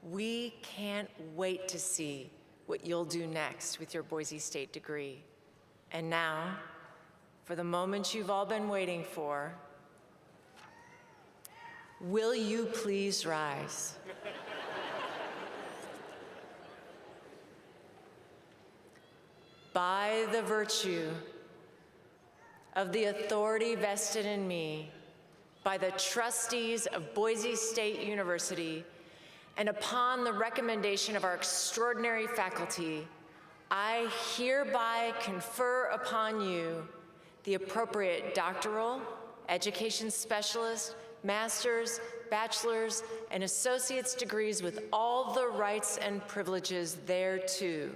We can't wait to see what you'll do next with your Boise State degree. And now, for the moment you've all been waiting for, will you please rise? By the virtue of the authority vested in me by the trustees of Boise State University, and upon the recommendation of our extraordinary faculty, I hereby confer upon you the appropriate doctoral, education specialist, master's, bachelor's, and associate's degrees with all the rights and privileges thereto.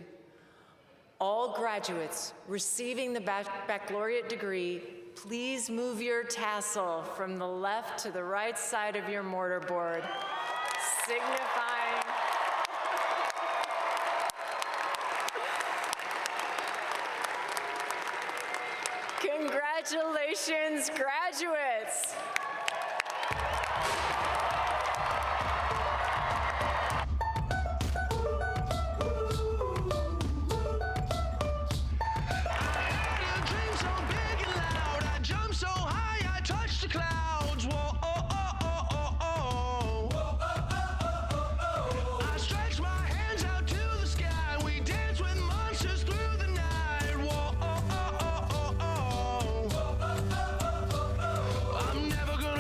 All graduates receiving the baccalaureate degree, please move your tassel from the left to the right side of your mortarboard, signifying congratulations, graduates.
Never gonna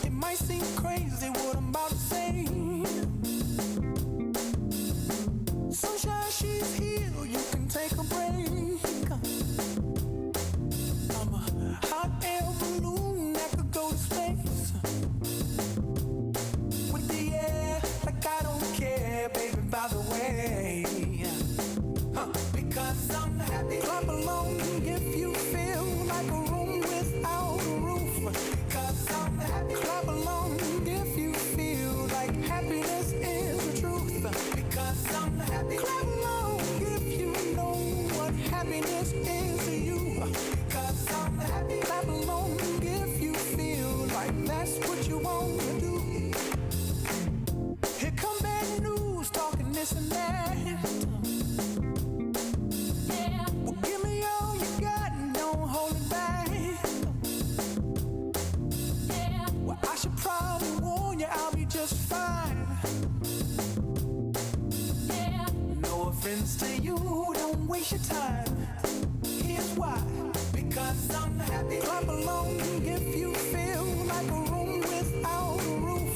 It might seem crazy what I'm about to say. Sunshine, she's here, you can take a break. I'm a hot air balloon that could go to space. With the air, like I don't care, baby, by the way. Because I'm happy. Clap along if you feel like a room without a roof. Because I'm happy. Clap along if you feel like happiness is the truth. Because I'm happy. Clap along if you know what happiness is to you. Because I'm happy. Clap along if you feel like that's what you want to do. Here come bad news, talking this and that. Well, give me all you got and don't hold it back. Well, I should probably warn you, I'll be just fine. No offense to you, don't waste your time. Here's why. Because I'm happy. Clap along if you feel like a room without a roof.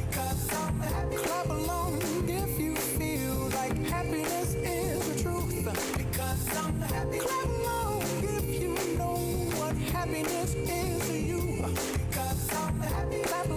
Because I'm happy. Clap along if you feel like happiness is the truth. Because I'm happy. Clap along if you know what happiness is to you. Because I'm happy. Clap